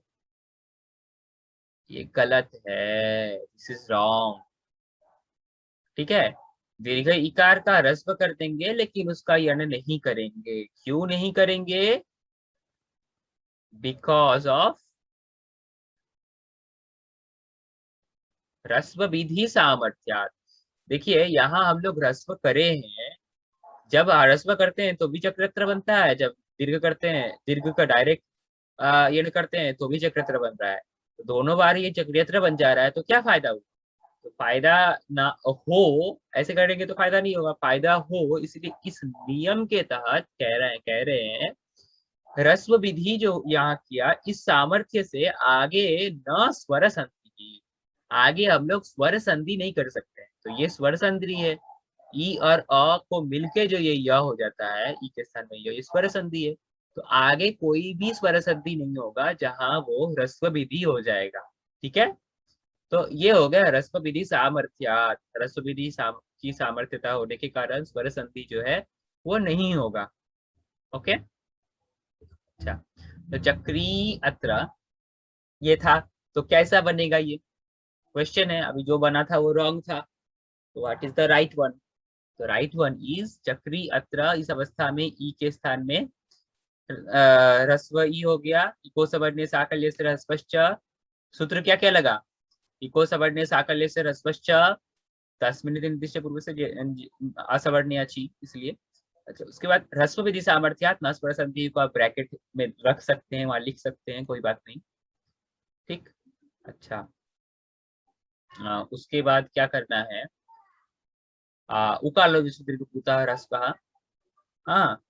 ये गलत है, दिस इज रॉन्ग, ठीक है। दीर्घ इकार का रस्व कर देंगे लेकिन उसका यण नहीं करेंगे, क्यों नहीं करेंगे, बिकॉज ऑफ ह्रस्व विधि सामर्थ्यात्। देखिए यहाँ हम लोग ह्रस्व करे हैं, जब ह्रस्व करते हैं तो भी चक्रत्र बनता है, जब दीर्घ करते हैं, दीर्घ का डायरेक्ट यण करते हैं तो भी चक्रत्र बन रहा है। तो दोनों बार ये चक्रत्र बन जा रहा है, तो क्या फायदा हुआ, तो फायदा ना हो, ऐसे करेंगे तो फायदा नहीं होगा, फायदा हो, इसलिए इस नियम के तहत कह रहे हैं ह्रस्व विधि जो यहाँ किया, इस सामर्थ्य से आगे न स्वर संधि की, आगे हम लोग स्वर संधि नहीं कर सकते हैं। तो ये स्वर संधि है, ई और अ को मिलके जो ये य हो जाता है, ई के स्थान में ये स्वर संधि है। तो आगे कोई भी स्वर संधि नहीं होगा जहां वो ह्रस्व विधि हो जाएगा। ठीक है, तो ये हो गया ह्रस्व विधि सामर्थ्यात्। ह्रस्व विधि की सामर्थ्यता होने के कारण स्वर संधि जो है वो नहीं होगा। ओके, अच्छा, तो चक्री अत्र ये था, तो कैसा बनेगा ये क्वेश्चन है। अभी जो बना था वो रॉन्ग था, तो what is the right one? तो राइट वन इज चक्री अत्र, इस अवस्था में ई के स्थान में ह्रस्व ई हो गया, इको सवर्णे साकल्य से ह्रस्वश्च। सूत्र क्या क्या लगा? इको सवर्णे साकल्य से ह्रस्वश्च तस्मिन् इति निर्दिष्ट पूर्व से असवर्णीय अच्छी, इसलिए। अच्छा, उसके बाद ह्रस्व विधि सामर्थ्यात् न स्वर संधि को आप ब्रैकेट में रख सकते हैं, वहां लिख सकते हैं, कोई बात नहीं। ठीक, अच्छा, उसके बाद क्या करना है? उकालो विशुद्धिर्भूतः ह्रस्वः। हाँ,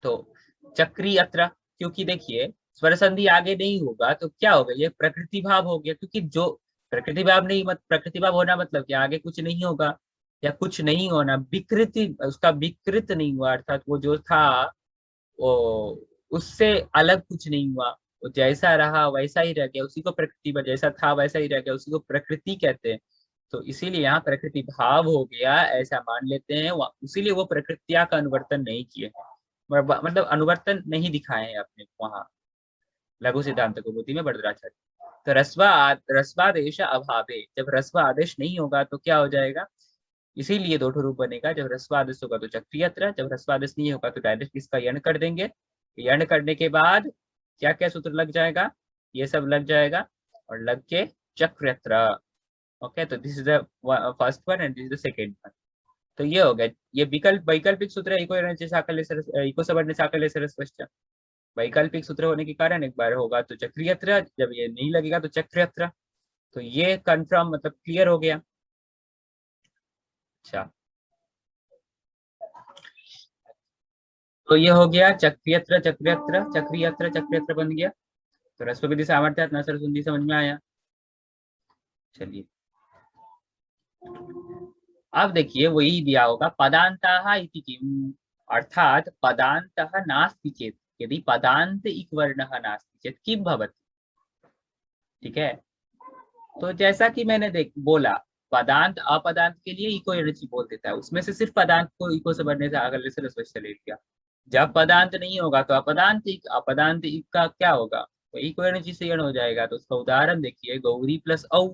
तो चक्री अत्र, क्योंकि देखिए स्वर संधि आगे नहीं होगा तो क्या होगा, ये प्रकृति भाव हो गया। क्योंकि जो प्रकृति भाव नहीं, प्रकृति भाव होना मतलब कि आगे कुछ नहीं होगा या कुछ नहीं होना, विकृति उसका विकृत नहीं हुआ, अर्थात वो जो था वो उससे अलग कुछ नहीं हुआ, वो जैसा रहा वैसा ही रह गया, उसी को प्रकृति, जैसा था वैसा ही रह गया, उसी को प्रकृति कहते हैं। तो इसीलिए यहाँ प्रकृति भाव हो गया, ऐसा मान लेते हैं। इसीलिए वो प्रकृतिया का अनुवर्तन नहीं किए हैं, मतलब अनुवर्तन नहीं दिखाए हैं अपने वहां लघु सिद्धांत कौमुदी में बरदराचार्य। तो रस्वादेश अभावे, जब रस्व आदेश नहीं होगा तो क्या हो जाएगा? इसीलिए दो रूप बनेगा, जब रस्वादेश होगा तो चक्रियत्र, जब रस्वादेश नहीं होगा तो डायरेक्ट इसका यण कर देंगे। यण करने के बाद क्या क्या सूत्र लग जाएगा? ये सब लग जाएगा और लग के चक्रयत्र। ओके, तो this is the first one and this is the second one. तो ये हो गया, ये वैकल्पिक सूत्र है। इको सवर्ण्य साकल्य सरस्वश्च, वैकल्पिक सूत्र होने के कारण एक बार होगा तो चक्रियत्र, जब ये नहीं लगेगा तो चक्रयत्र। तो ये कंफर्म, मतलब क्लियर हो गया। अच्छा, तो ये हो गया चक्रियत्र चक्रियत्र चक्रियत्र चक्रियत्र बन गया। तो रस्व विधि सामर्थ्यात् न स्वर संधि समझ में आया। चलिए, अब देखिए वही दिया होगा, पदांताः इति किम, अर्थात पदांतः नास्ति चेत, यदि पदांत इक वर्णः नास्ति चेत किम भवति। ठीक है, तो जैसा कि मैंने बोला, पदांत अपदांत के लिए इको एनर्जी बोल देता है, उसमें से सिर्फ पदांत को इको से बढ़ने से अगले से रस्व से ले लिया। जब पदांत नहीं होगा तो अपदांत इक, अपदांत इक का क्या होगा? तो इको एनर्जी से यण हो जाएगा। तो उसका उदाहरण देखिए, गौरी प्लस औ।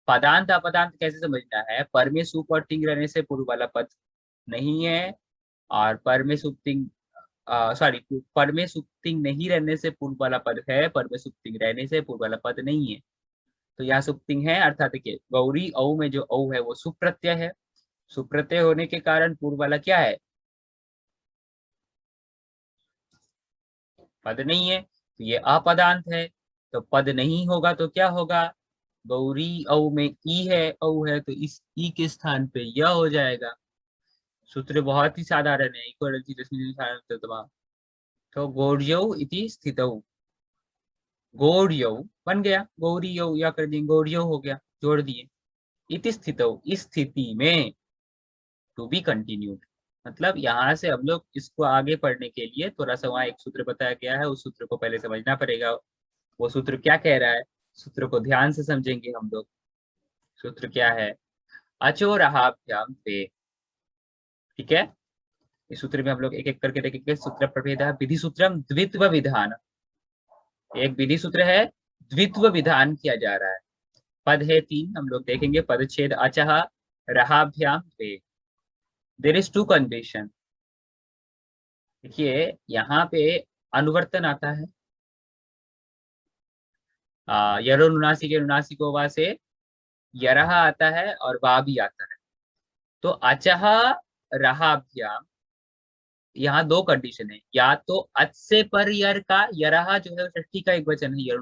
पदांत अपदांत कैसे समझना है? पर में सुप और तिंग रहने से पूर्व वाला पद नहीं है, और पर में सुप तिंग, सॉरी, पर में सुप तिंग नहीं रहने से पूर्व वाला पद है, पर में सुप तिंग रहने से पूर्व वाला पद नहीं है। तो यहाँ सुप्तिंग है, अर्थात देखिए गौरी औ में जो औ है वो सुप्रत्यय है। सुप्रत्यय होने के कारण पूर्व वाला क्या है? पद नहीं है, तो ये अपदांत है। तो पद नहीं होगा तो क्या होगा? गौरी औ में ई है, औ है, तो इस ई के स्थान पे यह हो जाएगा। सूत्र बहुत ही साधारण है, इक्वलिटी तो गौर्यौ इति स्थितौ, गौर्यौ बन गया, गौरी यौ या कर दिए, गौर्यौ हो गया, जोड़ दिए। इति स्थितौ, इस स्थिति में, टू बी कंटिन्यूड, मतलब यहाँ से हम लोग इसको आगे पढ़ने के लिए थोड़ा सा वहाँ एक सूत्र बताया गया है, उस सूत्र को पहले समझना पड़ेगा। वो सूत्र क्या कह रहा है, सूत्र को ध्यान से समझेंगे हम लोग। सूत्र क्या है? अचोरहाभ्याम द्वे। ठीक है, इस सूत्र में हम लोग एक एक करके देखेंगे। सूत्र प्रभेद विधि सूत्रम द्वित्व विधान, एक विधि सूत्र है, द्वित्व विधान किया जा रहा है। पद है 3, हम लोग देखेंगे। पदच्छेद अचह रहाभ्याम द्वे, देयर इज टू कंडीशन। देखिए यहाँ पे अनुवर्तन आता है, यरो नुनासी के नुनासी को वा से यरह आता है और वा भी आता है। तो अचह रहाभ्याम, यहाँ दो कंडीशन है, या तो अच से पर यर का, यरह जो है षष्ठी का एक वचन है,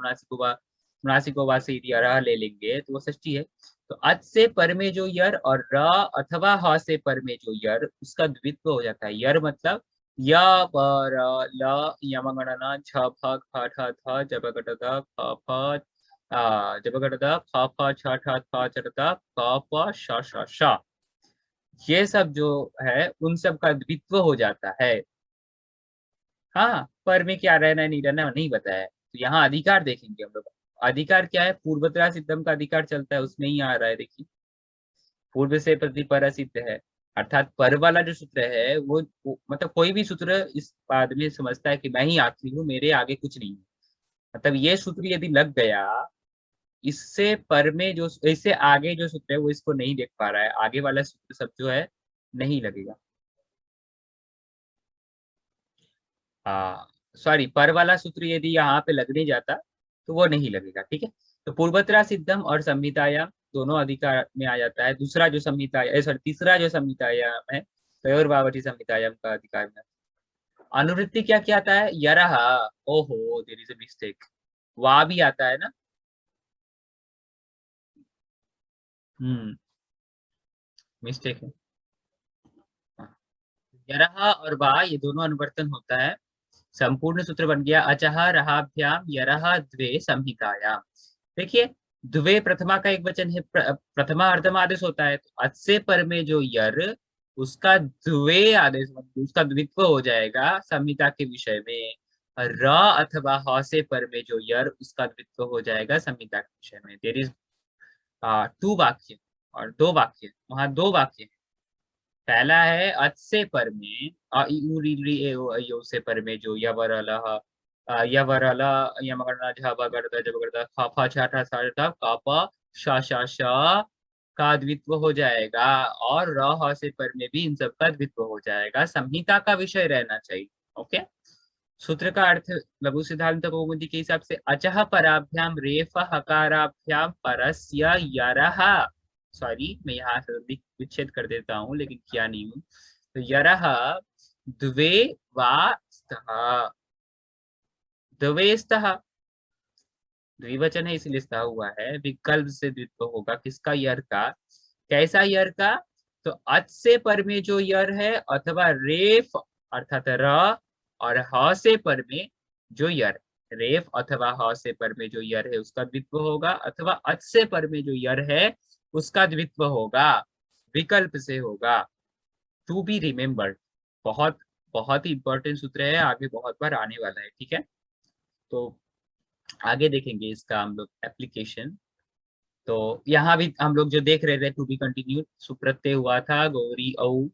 नुनासी को वा से यदि यरह ले लेंगे तो वो षष्ठी है। तो अच से पर में जो यर और र अथवा ह से पर में जो यर, उसका द्वित्व हो जाता है। यर मतलब य पर ल यमगणना छ फ ख ठ थ जब गट द फ फ जब गट द फ फ छ ठ थ च ट थ क प श श श, ये सब जो है उन सब का द्वित्व हो जाता है। हाँ, पर में क्या रहना है नहीं रहना नहीं बताया, तो यहाँ अधिकार देखेंगे हम लोग। अधिकार क्या है, पूर्वतरा सिद्धम का अधिकार चलता है, उसमें ही आ रहा है देखिए, पूर्व से प्रतिपर सिद्ध है। अर्थात पर वाला जो सूत्र है मतलब कोई भी सूत्र इस बाद में समझता है कि मैं ही आखिरी हूँ, मेरे आगे कुछ नहीं है। मतलब ये सूत्र यदि लग गया, इससे पर में जो इससे आगे जो सूत्र है वो इसको नहीं देख पा रहा है, आगे वाला सूत्र सब जो है नहीं लगेगा। हाँ, सॉरी, पर वाला सूत्र यदि यहाँ पे लगने जाता तो वो नहीं लगेगा, ठीक है। तो पूर्वतरा सिद्धम और संहितायाम दोनों अधिकार में आ जाता है। दूसरा जो संहिता सॉरी तीसरा जो संहितायाम है, तयोर्वावटी संहितायाम का अधिकार में। अनुवृत्ति क्या क्या आता है, यरह, ओहो देयर इज अ मिस्टेक, वा भी आता है ना। हम्म, मिस्टेक है। हाँ, यरह और वा ये दोनों अनुवर्तन होता है। संपूर्ण सूत्र बन गया अचह रहाभ्याम यरह द्वे संहितायाम। देखिए, द्वे प्रथमा का एक वचन है, प्रथमा अर्धम आदेश होता है, तो अच से पर में जो यर, उसका द्वे आदेश मतलब उसका द्वित्व हो जाएगा संहिता के विषय में। र अथवा ह से पर में जो यर, उसका द्वित्व हो जाएगा संहिता के विषय में। देर इज टू वाक्य और दो वाक्य, वहां दो वाक्य। पहला है अच से पर में अ इ उ री री ए ओ ऐ ओ से पर में जो यवरलह यवरल यमगणना झबगड़द जबगड़द ख फ छ ठ स ठ क प श श श का द्वित्व हो जाएगा, और र ह से पर में भी इन सब का द्वित्व हो जाएगा, संहिता का विषय रहना चाहिए। ओके, सूत्र का अर्थ लघु सिद्धांत कौमुदी के हिसाब से अचह पराभ्याम रेफ हकाराभ्याम परस्य यरह, सॉरी मैं यहाँ से विच्छेद कर देता हूँ लेकिन किया नहीं हूँ, तो यरह द्वे वा स्तः, द्वे स्तः द्विवचन है इसलिए स्तः हुआ है, विकल्प से द्वित्व होगा किसका, यर का। कैसा यर का, तो अच से पर में जो यर है अथवा रेफ अर्थात र और ह से पर में जो यर, रेफ अथवा ह से पर में जो यर है उसका द्वित्व होगा, अथवा अच से पर में जो यर है उसका द्वित्व होगा, विकल्प से होगा। टू बी रिमेम्बर्ड, बहुत बहुत ही इंपॉर्टेंट सूत्र है, आगे बहुत बार आने वाला है, ठीक है। तो आगे देखेंगे इसका हम लोग एप्लीकेशन। तो यहाँ भी हम लोग जो देख रहे थे टू बी कंटिन्यूड, सुप्रत्यय हुआ था गौरी औ,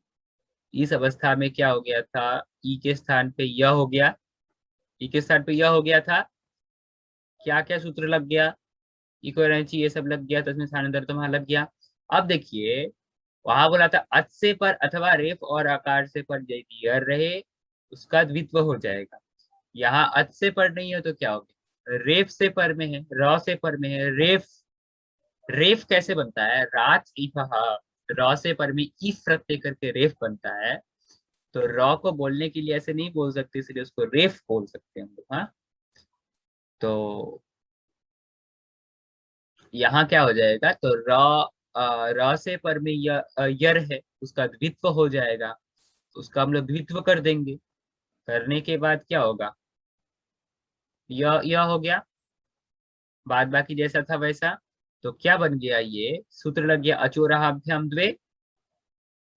इस अवस्था में क्या हो गया था, ई के स्थान पे यह हो गया, ई के स्थान पे यह हो गया था। क्या क्या सूत्र लग गया, इक्विवेलेंसी ये सब लग गया, तस्में स्थानांतरित वहां लग गया। अब देखिए, वहां बोला था अच से पर अथवा रेफ और आकार से पर यदि यर रहे उसका द्वित्व हो जाएगा। यहाँ अच से पर नहीं है तो क्या हो गया, रेफ से पर में है, र से पर में है, रेफ। रेफ कैसे बनता है, रात इफ, र से पर में इफ प्रत्यय करके रेफ बनता है। तो रॉ को बोलने के लिए ऐसे नहीं बोल सकते, इसलिए उसको रेफ बोल सकते हैं हम लोग। हाँ, तो यहाँ क्या हो जाएगा, तो रॉ से पर में यर है उसका द्वित्व हो जाएगा, तो उसका हम लोग द्वित्व कर देंगे। करने के बाद क्या होगा, यह हो गया, बाद बाकी जैसा था वैसा। तो क्या बन गया, ये सूत्र लग गया अचोरहाभ्याम द्वे,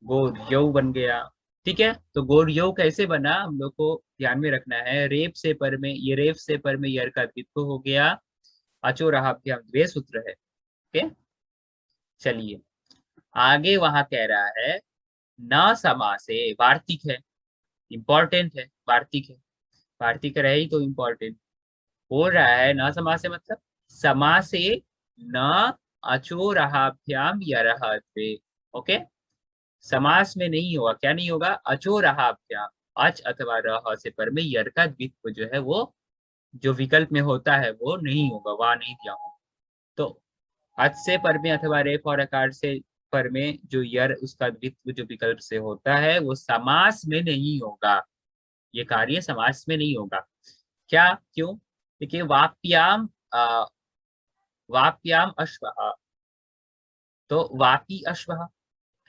गोर्यो बन गया। ठीक है, तो गोर्यो कैसे बना हम लोग को ध्यान में रखना है, रेप से पर में ये रेप से पर में यर का द्वित्व हो गया, अचोरहाभ्याम द्वे सूत्र है। ओके, चलिए आगे वहां कह रहा है न समासे, वार्तिक है, इंपॉर्टेंट है, वार्तिक है, वार्तिक रहे ही तो इंपॉर्टेंट। बोल रहा है न समासे मतलब समासे न अचोरहाभ्याम यरह द्वे। ओके, समास में नहीं होगा, क्या नहीं होगा, अचोरहाभ्याम, अच अथवा रह से पर में यर का द्वित्व जो है वो जो विकल्प में होता है वो नहीं होगा, वहां नहीं दिया हूं। तो अच से पर में अथवा रेफ और आकार से पर में जो यर उसका द्वित्व जो विकल्प से होता है वो समास में नहीं होगा, ये कार्य समास में नहीं होगा। क्या, क्यों, देखिए वाप्याम वाप्याम अश्व, तो वापी अश्व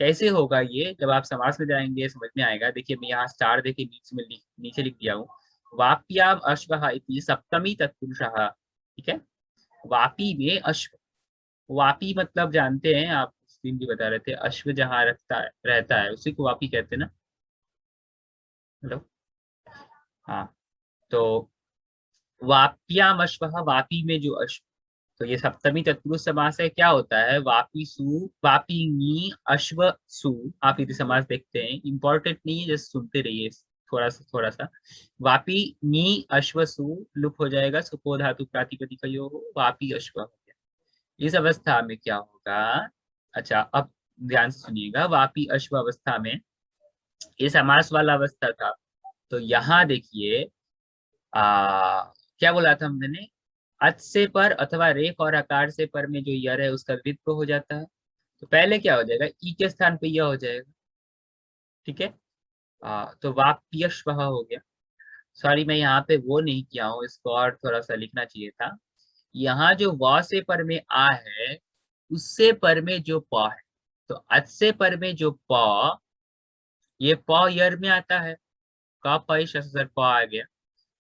कैसे होगा ये, जब आप समास में जाएंगे समझ में आएगा। देखिए मैं यहाँ स्टार देके नीचे में नीचे लिख दिया हूँ। वाप्याम अश्वः इति सप्तमी तत्पुरुषः। ठीक है, वापी में अश्व, वापी मतलब जानते हैं आप, उस दिन भी बता रहे थे, अश्व जहाँ रहता है उसी को वापी कहते हैं ना। हेलो, हाँ। तो वाप्याम अश्वः, वापी में जो अश्व, तो ये सप्तमी तत्पुरुष समास है। क्या होता है, वापी सु, वापी नी अश्व सु। आप इसे समास देखते हैं, इंपॉर्टेंट नहीं है, जस्ट सुनते रहिए थोड़ा सा। वापी नी अश्व सु लुप हो जाएगा, सुपो धातु प्रातिपदिकयो हो, वापी अश्व हो गया। इस अवस्था में क्या होगा, अच्छा अब ध्यान से सुनिएगा। वापी अश्व अवस्था में ये समास वाला अवस्था था। तो यहाँ देखिए क्या बोला था हमने, अच से पर अथवा रेफ और आकार से पर में जो यर है उसका द्वित्व हो जाता है। तो पहले क्या हो जाएगा, ई के स्थान पे यह हो जाएगा। ठीक है, तो वाप्यश्व हो गया। सॉरी मैं यहाँ पे वो नहीं किया हूँ, इसको और थोड़ा सा लिखना चाहिए था। यहाँ जो व से पर में आ है, उससे पर में जो प है, तो अच से पर में जो प, ये प यर में आता है, क प सर प आ गया।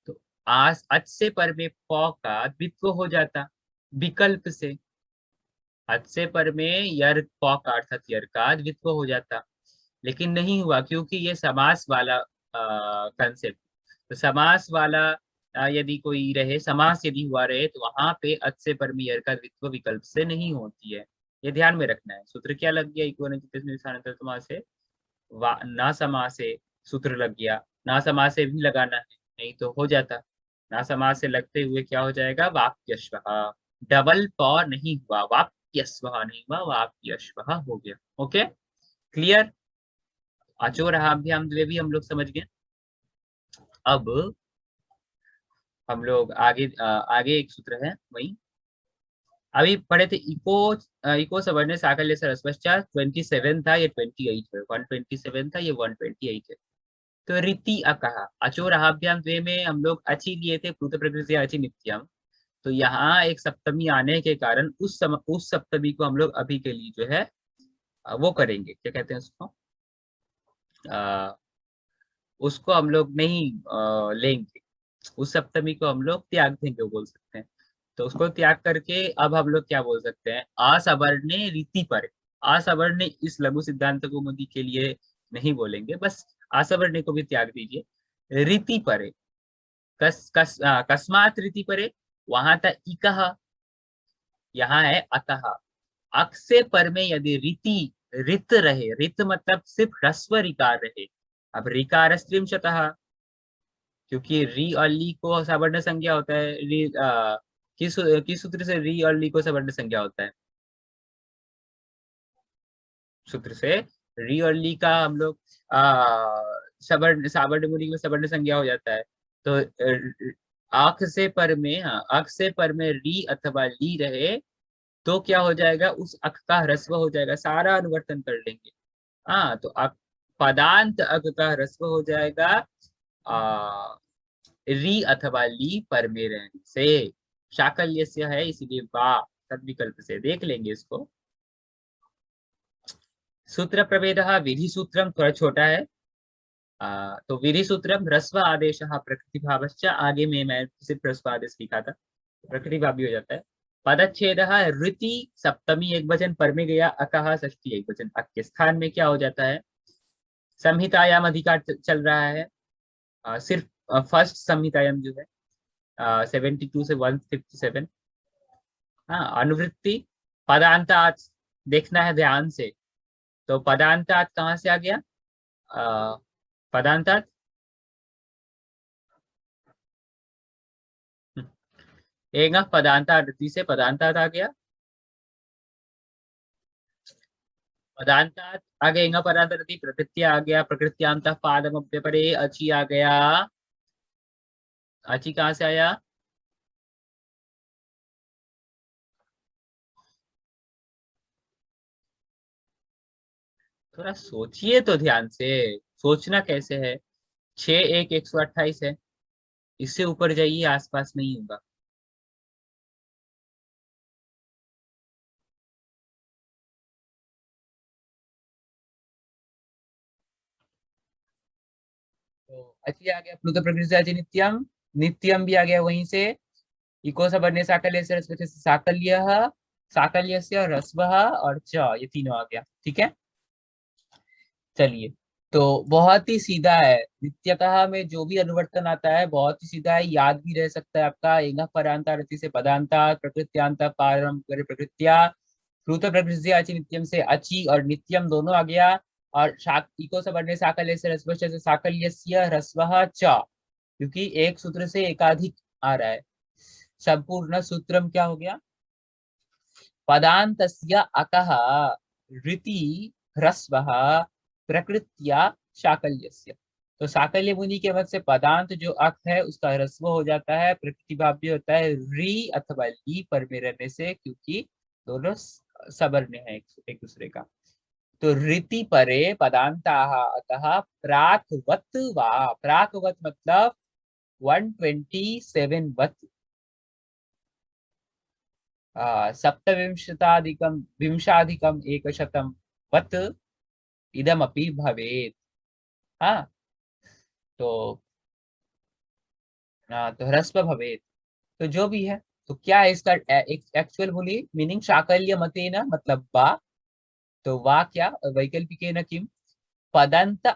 तो आस अच से पर में प का द्वित्व हो जाता विकल्प से। अच से पर में यर प का अर्थात यर का द्वित्व हो जाता, लेकिन नहीं हुआ क्योंकि ये समास वाला कंसेप्ट। तो समास वाला यदि कोई रहे, समास यदि हुआ रहे, तो वहां पे अच से पर में यर का द्वित्व विकल्प से नहीं होती है। ये ध्यान में रखना है। सूत्र क्या लग गया, इक्वल स्थानांतर समास से ना समास से सूत्र लग गया। ना समास से भी लगाना है, नहीं तो हो जाता। ना समास से लगते हुए क्या हो जाएगा, वाप्यश्व। डबल प नहीं हुआ, वाप्यस्व नहीं हुआ, वाप्यश्व हो गया। Okay, clear. अचोरहाभ्याम द्वे भी हम लोग समझ गए। अब हम लोग आगे एक सूत्र है वही अभी पढ़े थे, इको इको सवर्ण साकल्य से रस्वश्चात 27 था, ये 28 है। 127 था, ये 128 है। तो रीति अकहा अचोरहाभ्याम द्वे में हम लोग अच्छी लिए थे, प्लुत प्रकृति अच्छी नित्यम। तो यहाँ एक सप्तमी आने के कारण उस सप्तमी को हम लोग अभी के लिए जो है वो करेंगे, क्या कहते हैं उसको, अ, उसको हम लोग नहीं लेंगे। उस सप्तमी को हम लोग त्याग देंगे बोल सकते हैं। तो उसको त्याग करके अब हम लोग क्या बोल सकते हैं, असवर्णे रीति पर। असवर्णे इस लघु सिद्धांत कौमुदी के लिए नहीं बोलेंगे, बस असवर्णे को भी त्याग दीजिए। रीति परे, कस्मात रीति परे, वहां था इकह, यहाँ है अतः। अक से पर में यदि रीति रित रहे, रित मतलब सिर्फ ह्रस्व रिकार रहे। अब रिकार स्त्रिंशतः, क्योंकि री और ली को सवर्ण संज्ञा होता है। किस सूत्र से री और ली को सवर्ण संज्ञा होता है, सूत्र से री और ली का हम लोग सवर्ण सावर्ण मुनि में सवर्ण संज्ञा हो जाता है। तो आंख से पर में, हाँ आंख से पर में री अथवा ली रहे, तो क्या हो जाएगा, उस अक का ह्रस्व हो जाएगा। सारा अनुवर्तन कर लेंगे। हाँ, तो पदांत अक का ह्रस्व हो जाएगा आ, री अथवा ली पर में रहने से। शाकल्य से है इसीलिए वा तद विकल्प से देख लेंगे इसको। सूत्र प्रभेद विधि सूत्रम थोड़ा छोटा है। तो विधि सूत्रम ह्रस्व आदेश प्रकृति भावश्च, आगे में मैं सिर्फ ह्रस्व आदेश लिखा था, प्रकृति भाव भी हो जाता है। पदच्छेद ऋति सप्तमी एक वचन पर में गया, अकहा षष्ठी एक वचन, अक के स्थान में क्या हो जाता है, संहितायाम अधिकार चल रहा है। सिर्फ फर्स्ट संहितायाम जो है 72 से 157। हाँ, अनुवृत्ति पदांतात देखना है ध्यान से। तो पदांतात कहाँ से आ गया, पदांतात एक पदांतात ऋति से पदांतात आ गया। पदांतात आ गया, पदांत ऋति प्रकृत्या आ गया, प्रकृत्यांत पादम परे अची आ गया। अची कहाँ से आया, थोड़ा सोचिए तो ध्यान से। सोचना कैसे है, 6 1 128 है, इससे ऊपर जाइए आसपास नहीं होगा। तो अच्छी आ गया प्लुत प्रकृति अचि नित्यम, नित्यम भी आ गया वहीं से। इको से बनने साकल्य से रस्व से साकल्य, साकल्य से रस्व और च, ये तीनों आ गया। ठीक है, चलिए। तो बहुत ही सीधा है, नित्यतः में जो भी अनुवर्तन आता है बहुत ही सीधा है, याद भी रह सकता है आपका। एंगा परांता रति से पदांता, प्रकृत्यांता पारम प्रकृत्या, प्लुत प्रकृति अचि नित्यम से अचि और नित्यम दोनों आ गया। और शाक इको से बनने साकल्य से रस्व से साकल्यस्य ह्रस्वः च, क्योंकि एक सूत्र से एकाधिक आ रहा है। संपूर्ण सूत्रम क्या हो गया, पदान्तस्य अकः ऋति ह्रस्वः प्रकृत्या शाकल्यस्य। तो साकल्य मुनि के मत से पदांत जो अक है उसका ह्रस्व हो जाता है, प्रकृति भाव्य होता है री अथवा ली पर में रहने से, क्योंकि दोनों सवर्ण है एक दूसरे का। तो रीति परे पदांताः अतः प्राक्वत वा, प्राक्वत मतलब 127 वत, सप्तविंशताधिकं विंशाधिकम एकशतम वत इदमपि भवेत्। हाँ, तो तो ह्रस्व भवेत्, तो जो भी है। तो क्या है इसका एक्चुअल बोली मीनिंग, शाकल्य मतेन मतलब वा, तो वा क्या वैकल्पिकेन किम, पदांत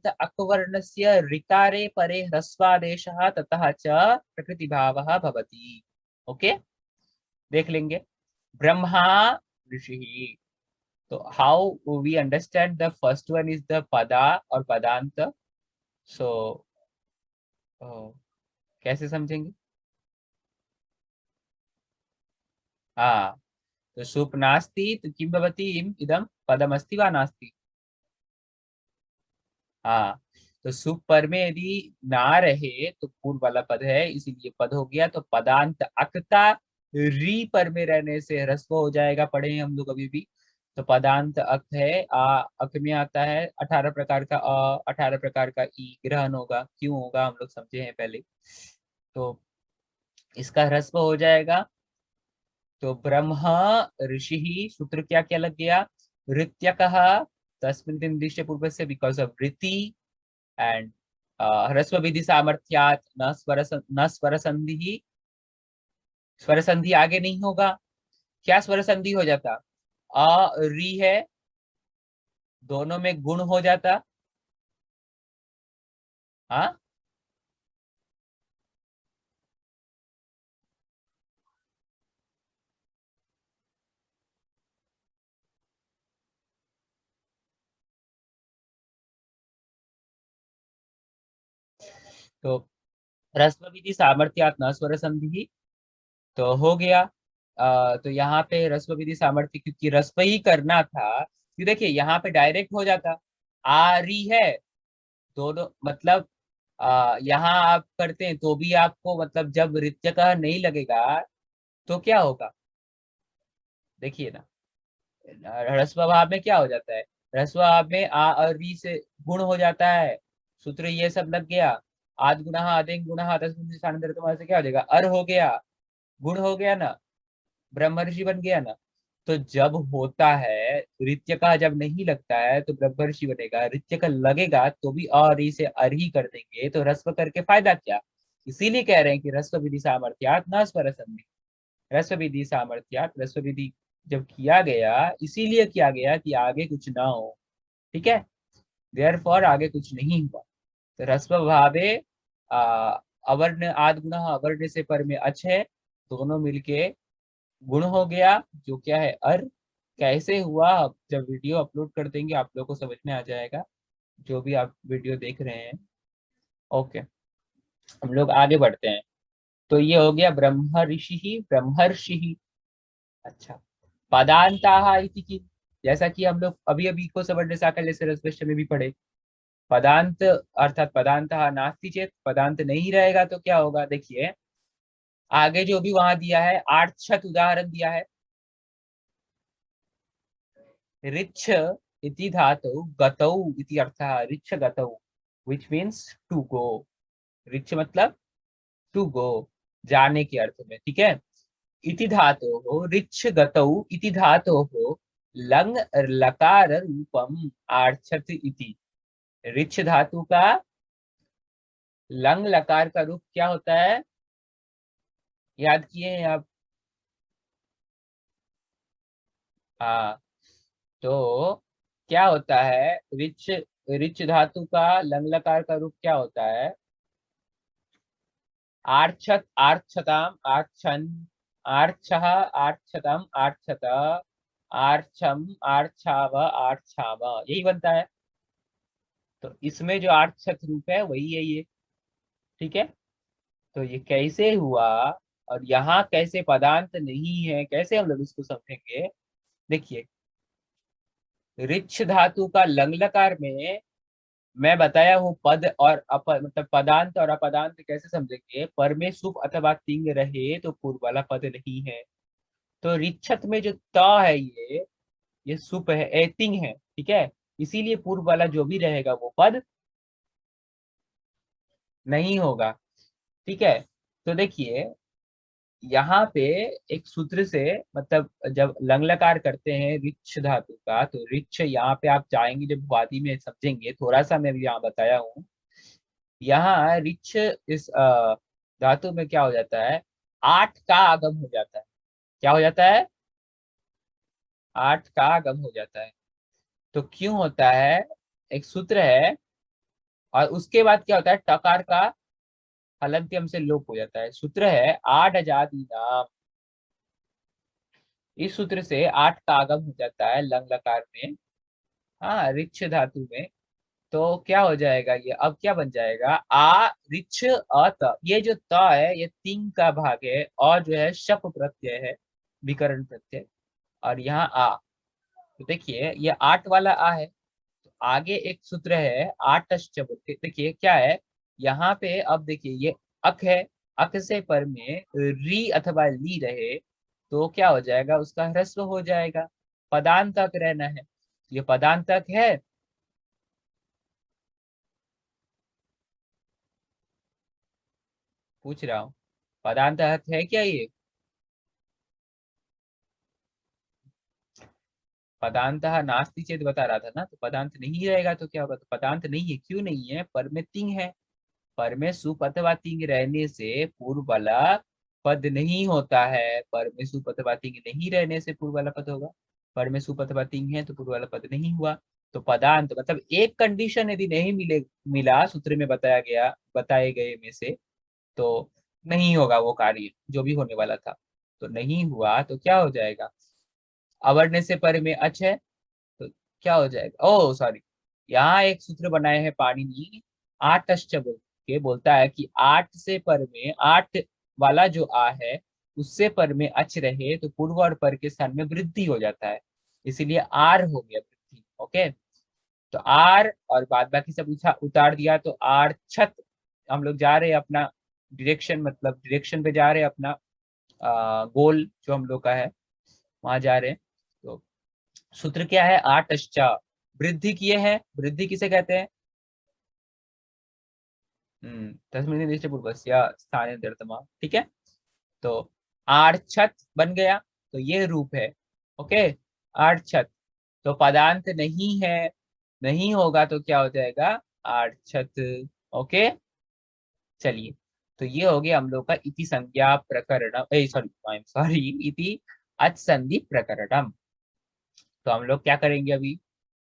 अकवर्णस्य ऋकारे परे ह्रस्वादेशः ततः च प्रकृतिभावः भवति। ओके, देख लेंगे। ब्रह्मा ऋषि, तो how we understand the first one is the pada और पदांत। सो कैसे समझेंगे? हाँ, तो सुप नास्ति तो किं भवति, इदम पदमस्ति वा नास्ति। हाँ, तो सुप पर में यदि ना रहे तो पूर्व वाला पद है इसीलिए पद हो गया। तो पदांत अक का री पर में रहने से ह्रस्व हो जाएगा, पढ़े हैं हम लोग अभी भी। तो पदांत अक है, अक में आता है 18 प्रकार का 18 प्रकार का ई, ग्रहण होगा, क्यों होगा हम लोग समझे हैं पहले। तो इसका ह्रस्व हो जाएगा। तो ब्रह्म ऋषि, सूत्र क्या क्या लग गया, ऋत्यकः तस्मिन् निर्दिष्टे पूर्व से बिकॉज ऑफ ऋति एंड ह्रस्व विधि सामर्थ्यात न स्वर संधि, स्वर संधि आगे नहीं होगा। क्या स्वर संधि हो जाता, अ री है, दोनों में गुण हो जाता। हाँ, तो ह्रस्व विधि सामर्थ्यात न स्वर संधि, तो हो गया। तो यहाँ पे ह्रस्व विधि सामर्थ्य, क्योंकि ह्रस्व ही करना था, कि देखिए यहाँ पे डायरेक्ट हो जाता, आ रही है दोनों मतलब, यहाँ आप करते हैं तो भी आपको मतलब जब नृत्य का नहीं लगेगा तो क्या होगा, देखिए ना। ह्रस्व भाव में क्या हो जाता है, ह्रस्व भाव में आ और री से गुण हो जाता है, सूत्र ये सब लग गया। आद गुणः आदें गुणः तस्मिन् स्थानांतरित से क्या हो जाएगा, अर हो गया, गुण हो गया ना, ब्रह्मर्षि बन गया ना। तो जब होता है ऋत्य का जब नहीं लगता है तो ब्रह्मर्षि बनेगा, ऋत्य का लगेगा तो भी और ई से अर ही कर देंगे, तो ह्रस्व करके फायदा क्या। इसीलिए कह रहे हैं कि ह्रस्व विधि सामर्थ्यात् न स्वर संधि, ह्रस्व विधि सामर्थ्यात्, ह्रस्व विधि जब किया गया इसीलिए किया गया कि आगे कुछ ना हो। ठीक है, देयरफॉर आगे कुछ नहीं हुआ। तो ह्रस्व भावे आ, अवर्ण आद गुण अवर्ण से पर में अच है, दोनों मिलके गुण हो गया, जो क्या है अर। कैसे हुआ, अब जब वीडियो अपलोड कर देंगे आप लोगों को समझ में आ जाएगा, जो भी आप वीडियो देख रहे हैं। ओके, हम लोग आगे बढ़ते हैं। तो ये हो गया ब्रह्म ऋषि ब्रह्मर्षि। अच्छा, पदांताः इति की, जैसा कि हम लोग अभी अभी को सवर्ण साकल्य से रसवृष्टि में भी पढ़े, पदांत अर्थात पदांतः नास्ति चेत, पदांत नहीं रहेगा तो क्या होगा, देखिए आगे जो भी वहां दिया है 8 उदाहरण दिया है। रिच्छ इति धातु गतौ इति अर्थः, रिच्छ गतौ which means to go, रिच्छ मतलब टू गो, जाने के अर्थ में। ठीक है, इति धातो हो रिच्छ गतौ इति धातो हो लंग लकार रूपम आर्छत इति, रिच्छ धातु का लंग लकार का रूप क्या होता है, याद किए हैं आप? हाँ, तो क्या होता है, रिच रिच धातु का लंग लकार का रूप क्या होता है? आर्क्षत आर्क्षताम आर्क्षन आर्क्षः आर्क्षतम आर्क्षत आर्क्षम आर्क्षाव आर्क्षाव, यही बनता है। तो इसमें जो आर्क्षत रूप है वही है ये। ठीक है, तो ये कैसे हुआ और यहाँ कैसे पदांत नहीं है, कैसे हम लोग इसको समझेंगे? देखिए, रिच धातु का लंग लकार में मैं बताया हूँ पद और मतलब पदांत और अपदांत कैसे समझेंगे। पर में सुप अथवा तिंग रहे तो पूर्व वाला पद नहीं है। तो रिच्छत में जो त है ये सुप है, तिंग है, ठीक है। इसीलिए पूर्व वाला जो भी रहेगा वो पद नहीं होगा। ठीक है, तो देखिए यहाँ पे एक सूत्र से, मतलब जब लंग लकार करते हैं रिच्छ धातु का, तो रिच्छ यहाँ पे आप जाएंगे जब वादी में समझेंगे, थोड़ा सा मैं भी यहाँ बताया हूँ। यहाँ रिच्छ इस धातु में क्या हो जाता है, आठ का आगम हो जाता है। क्या हो जाता है? आठ का आगम हो जाता है। तो क्यों होता है, एक सूत्र है, और उसके बाद क्या होता है, टकार का हलंत्यम से लोप हो जाता है। सूत्र है आठ अजादी नाम। इस सूत्र से आठ का आगम हो जाता है लंग लकार में, हाँ, रिच्छ धातु में। तो क्या हो जाएगा, ये अब क्या बन जाएगा, आ रिच्छ अ त। ये जो त है ये तिंग का भाग है, और जो है शप प्रत्यय है, विकर्ण प्रत्यय। और यहाँ आ, तो देखिए ये आठ वाला आ है। तो आगे एक सूत्र है आठश्च बोल के, देखिए क्या है यहाँ पे। अब देखिए ये अक है, अक से पर में री अथवा ली रहे तो क्या हो जाएगा, उसका ह्रस्व हो जाएगा। पदांतक रहना है, ये पदांतक है। पूछ रहा हूँ, पदांतक है क्या ये? पदांत नास्ति चेत बता रहा था ना, तो पदांत नहीं रहेगा तो क्या होगा, तो पदांत नहीं है। क्यों नहीं है, पर में तिंग है। पर में सुप अथवा तिंग रहने से पूर्व वाला पद नहीं होता है। पर में सुप अथवा तिंग नहीं रहने से पूर्व वाला पद होगा। पर में सुप अथवा तिंग है तो पूर्व वाला पद नहीं हुआ। तो पदांत मतलब एक कंडीशन यदि नहीं मिला सूत्र में बताया गया, बताए गए में से, तो नहीं होगा वो कार्य जो भी होने वाला था। तो नहीं हुआ तो क्या हो जाएगा, अवर्ण से पर में अच है, तो क्या हो जाएगा, ओ सॉरी, यहाँ एक सूत्र बनाए हैं पाणिनि, आठश्च बोल के, बोलता है कि आठ से पर में, आठ वाला जो आ है उससे पर में अच रहे तो पूर्व और पर के स्थान में वृद्धि हो जाता है, इसीलिए आर हो गया वृद्धि। ओके, तो आर और बाद बाकी सब उतार दिया तो आर छत। हम लोग जा रहे हैं अपना डायरेक्शन, मतलब डायरेक्शन पे जा रहे हैं अपना, गोल जो हम लोग का है वहां जा रहे हैं। तो सूत्र क्या है, आठश्चा, वृद्धि किए हैं। वृद्धि किसे कहते हैं? तस्मिन् निर्दिष्टे पूर्वस्य स्थाने दर्तमा, ठीक है। तो आर्छत बन गया, तो ये रूप है। ओके, आर्छत। तो पदांत नहीं है, नहीं होगा तो क्या हो जाएगा, आर्छत। ओके, चलिए, तो ये हो गया हम लोग का इति संज्ञा प्रकरण, सॉरी आई एम सॉरी, इति अचसंधि प्रकरणम। तो हम लोग क्या करेंगे अभी,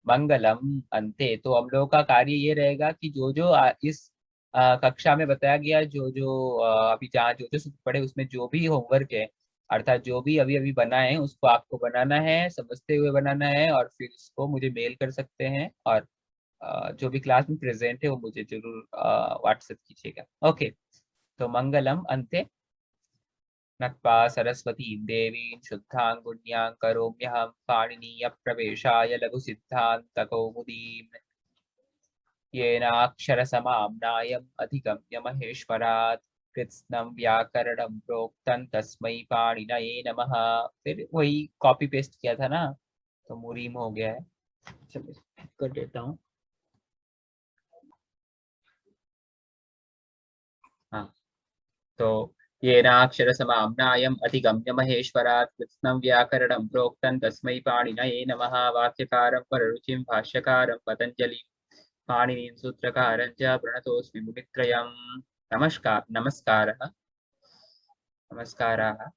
मंगलम अंते। तो हम लोग का कार्य ये रहेगा कि जो जो इस कक्षा में बताया गया, जो जो अभी जहाँ जो जो सूत्र पढ़े उसमें जो भी होमवर्क है, अर्थात जो भी अभी अभी बना है उसको आपको बनाना है, समझते हुए बनाना है, और फिर इसको मुझे मेल कर सकते हैं। और जो भी क्लास में प्रेजेंट है वो मुझे जरूर व्हाट्सएप कीजिएगा। ओके, तो मंगलम अंते, नत्वा सरस्वतीं देवीं शुद्धां गुण्यां करोम्यहं पाणिनीयप्रवेशाय लघुसिद्धान्तकौमुदीम् येनाक्षरसमाम्नायम् अधिगम्य महेश्वरात् कृत्स्नं व्याकरणं प्रोक्तं तस्मै पाणिनये नमः। फिर वही कॉपी पेस्ट किया था ना, तो मुरीम हो गया है। चलिए कर देता हूँ। हाँ, तो येनाक्षरसमाम्नायम् अधिगम्य महेश्वरात् कृत्स्नं व्याकरणं प्रोक्तं तस्मै पाणिनये नमः। वाक्यकारं पररुचिं भाष्यकारं पतञ्जलिं पाणिनीं सूत्रकारं च प्रणतोऽस्मि मुनित्रयम्। नमस्कारः। नमस्काराः।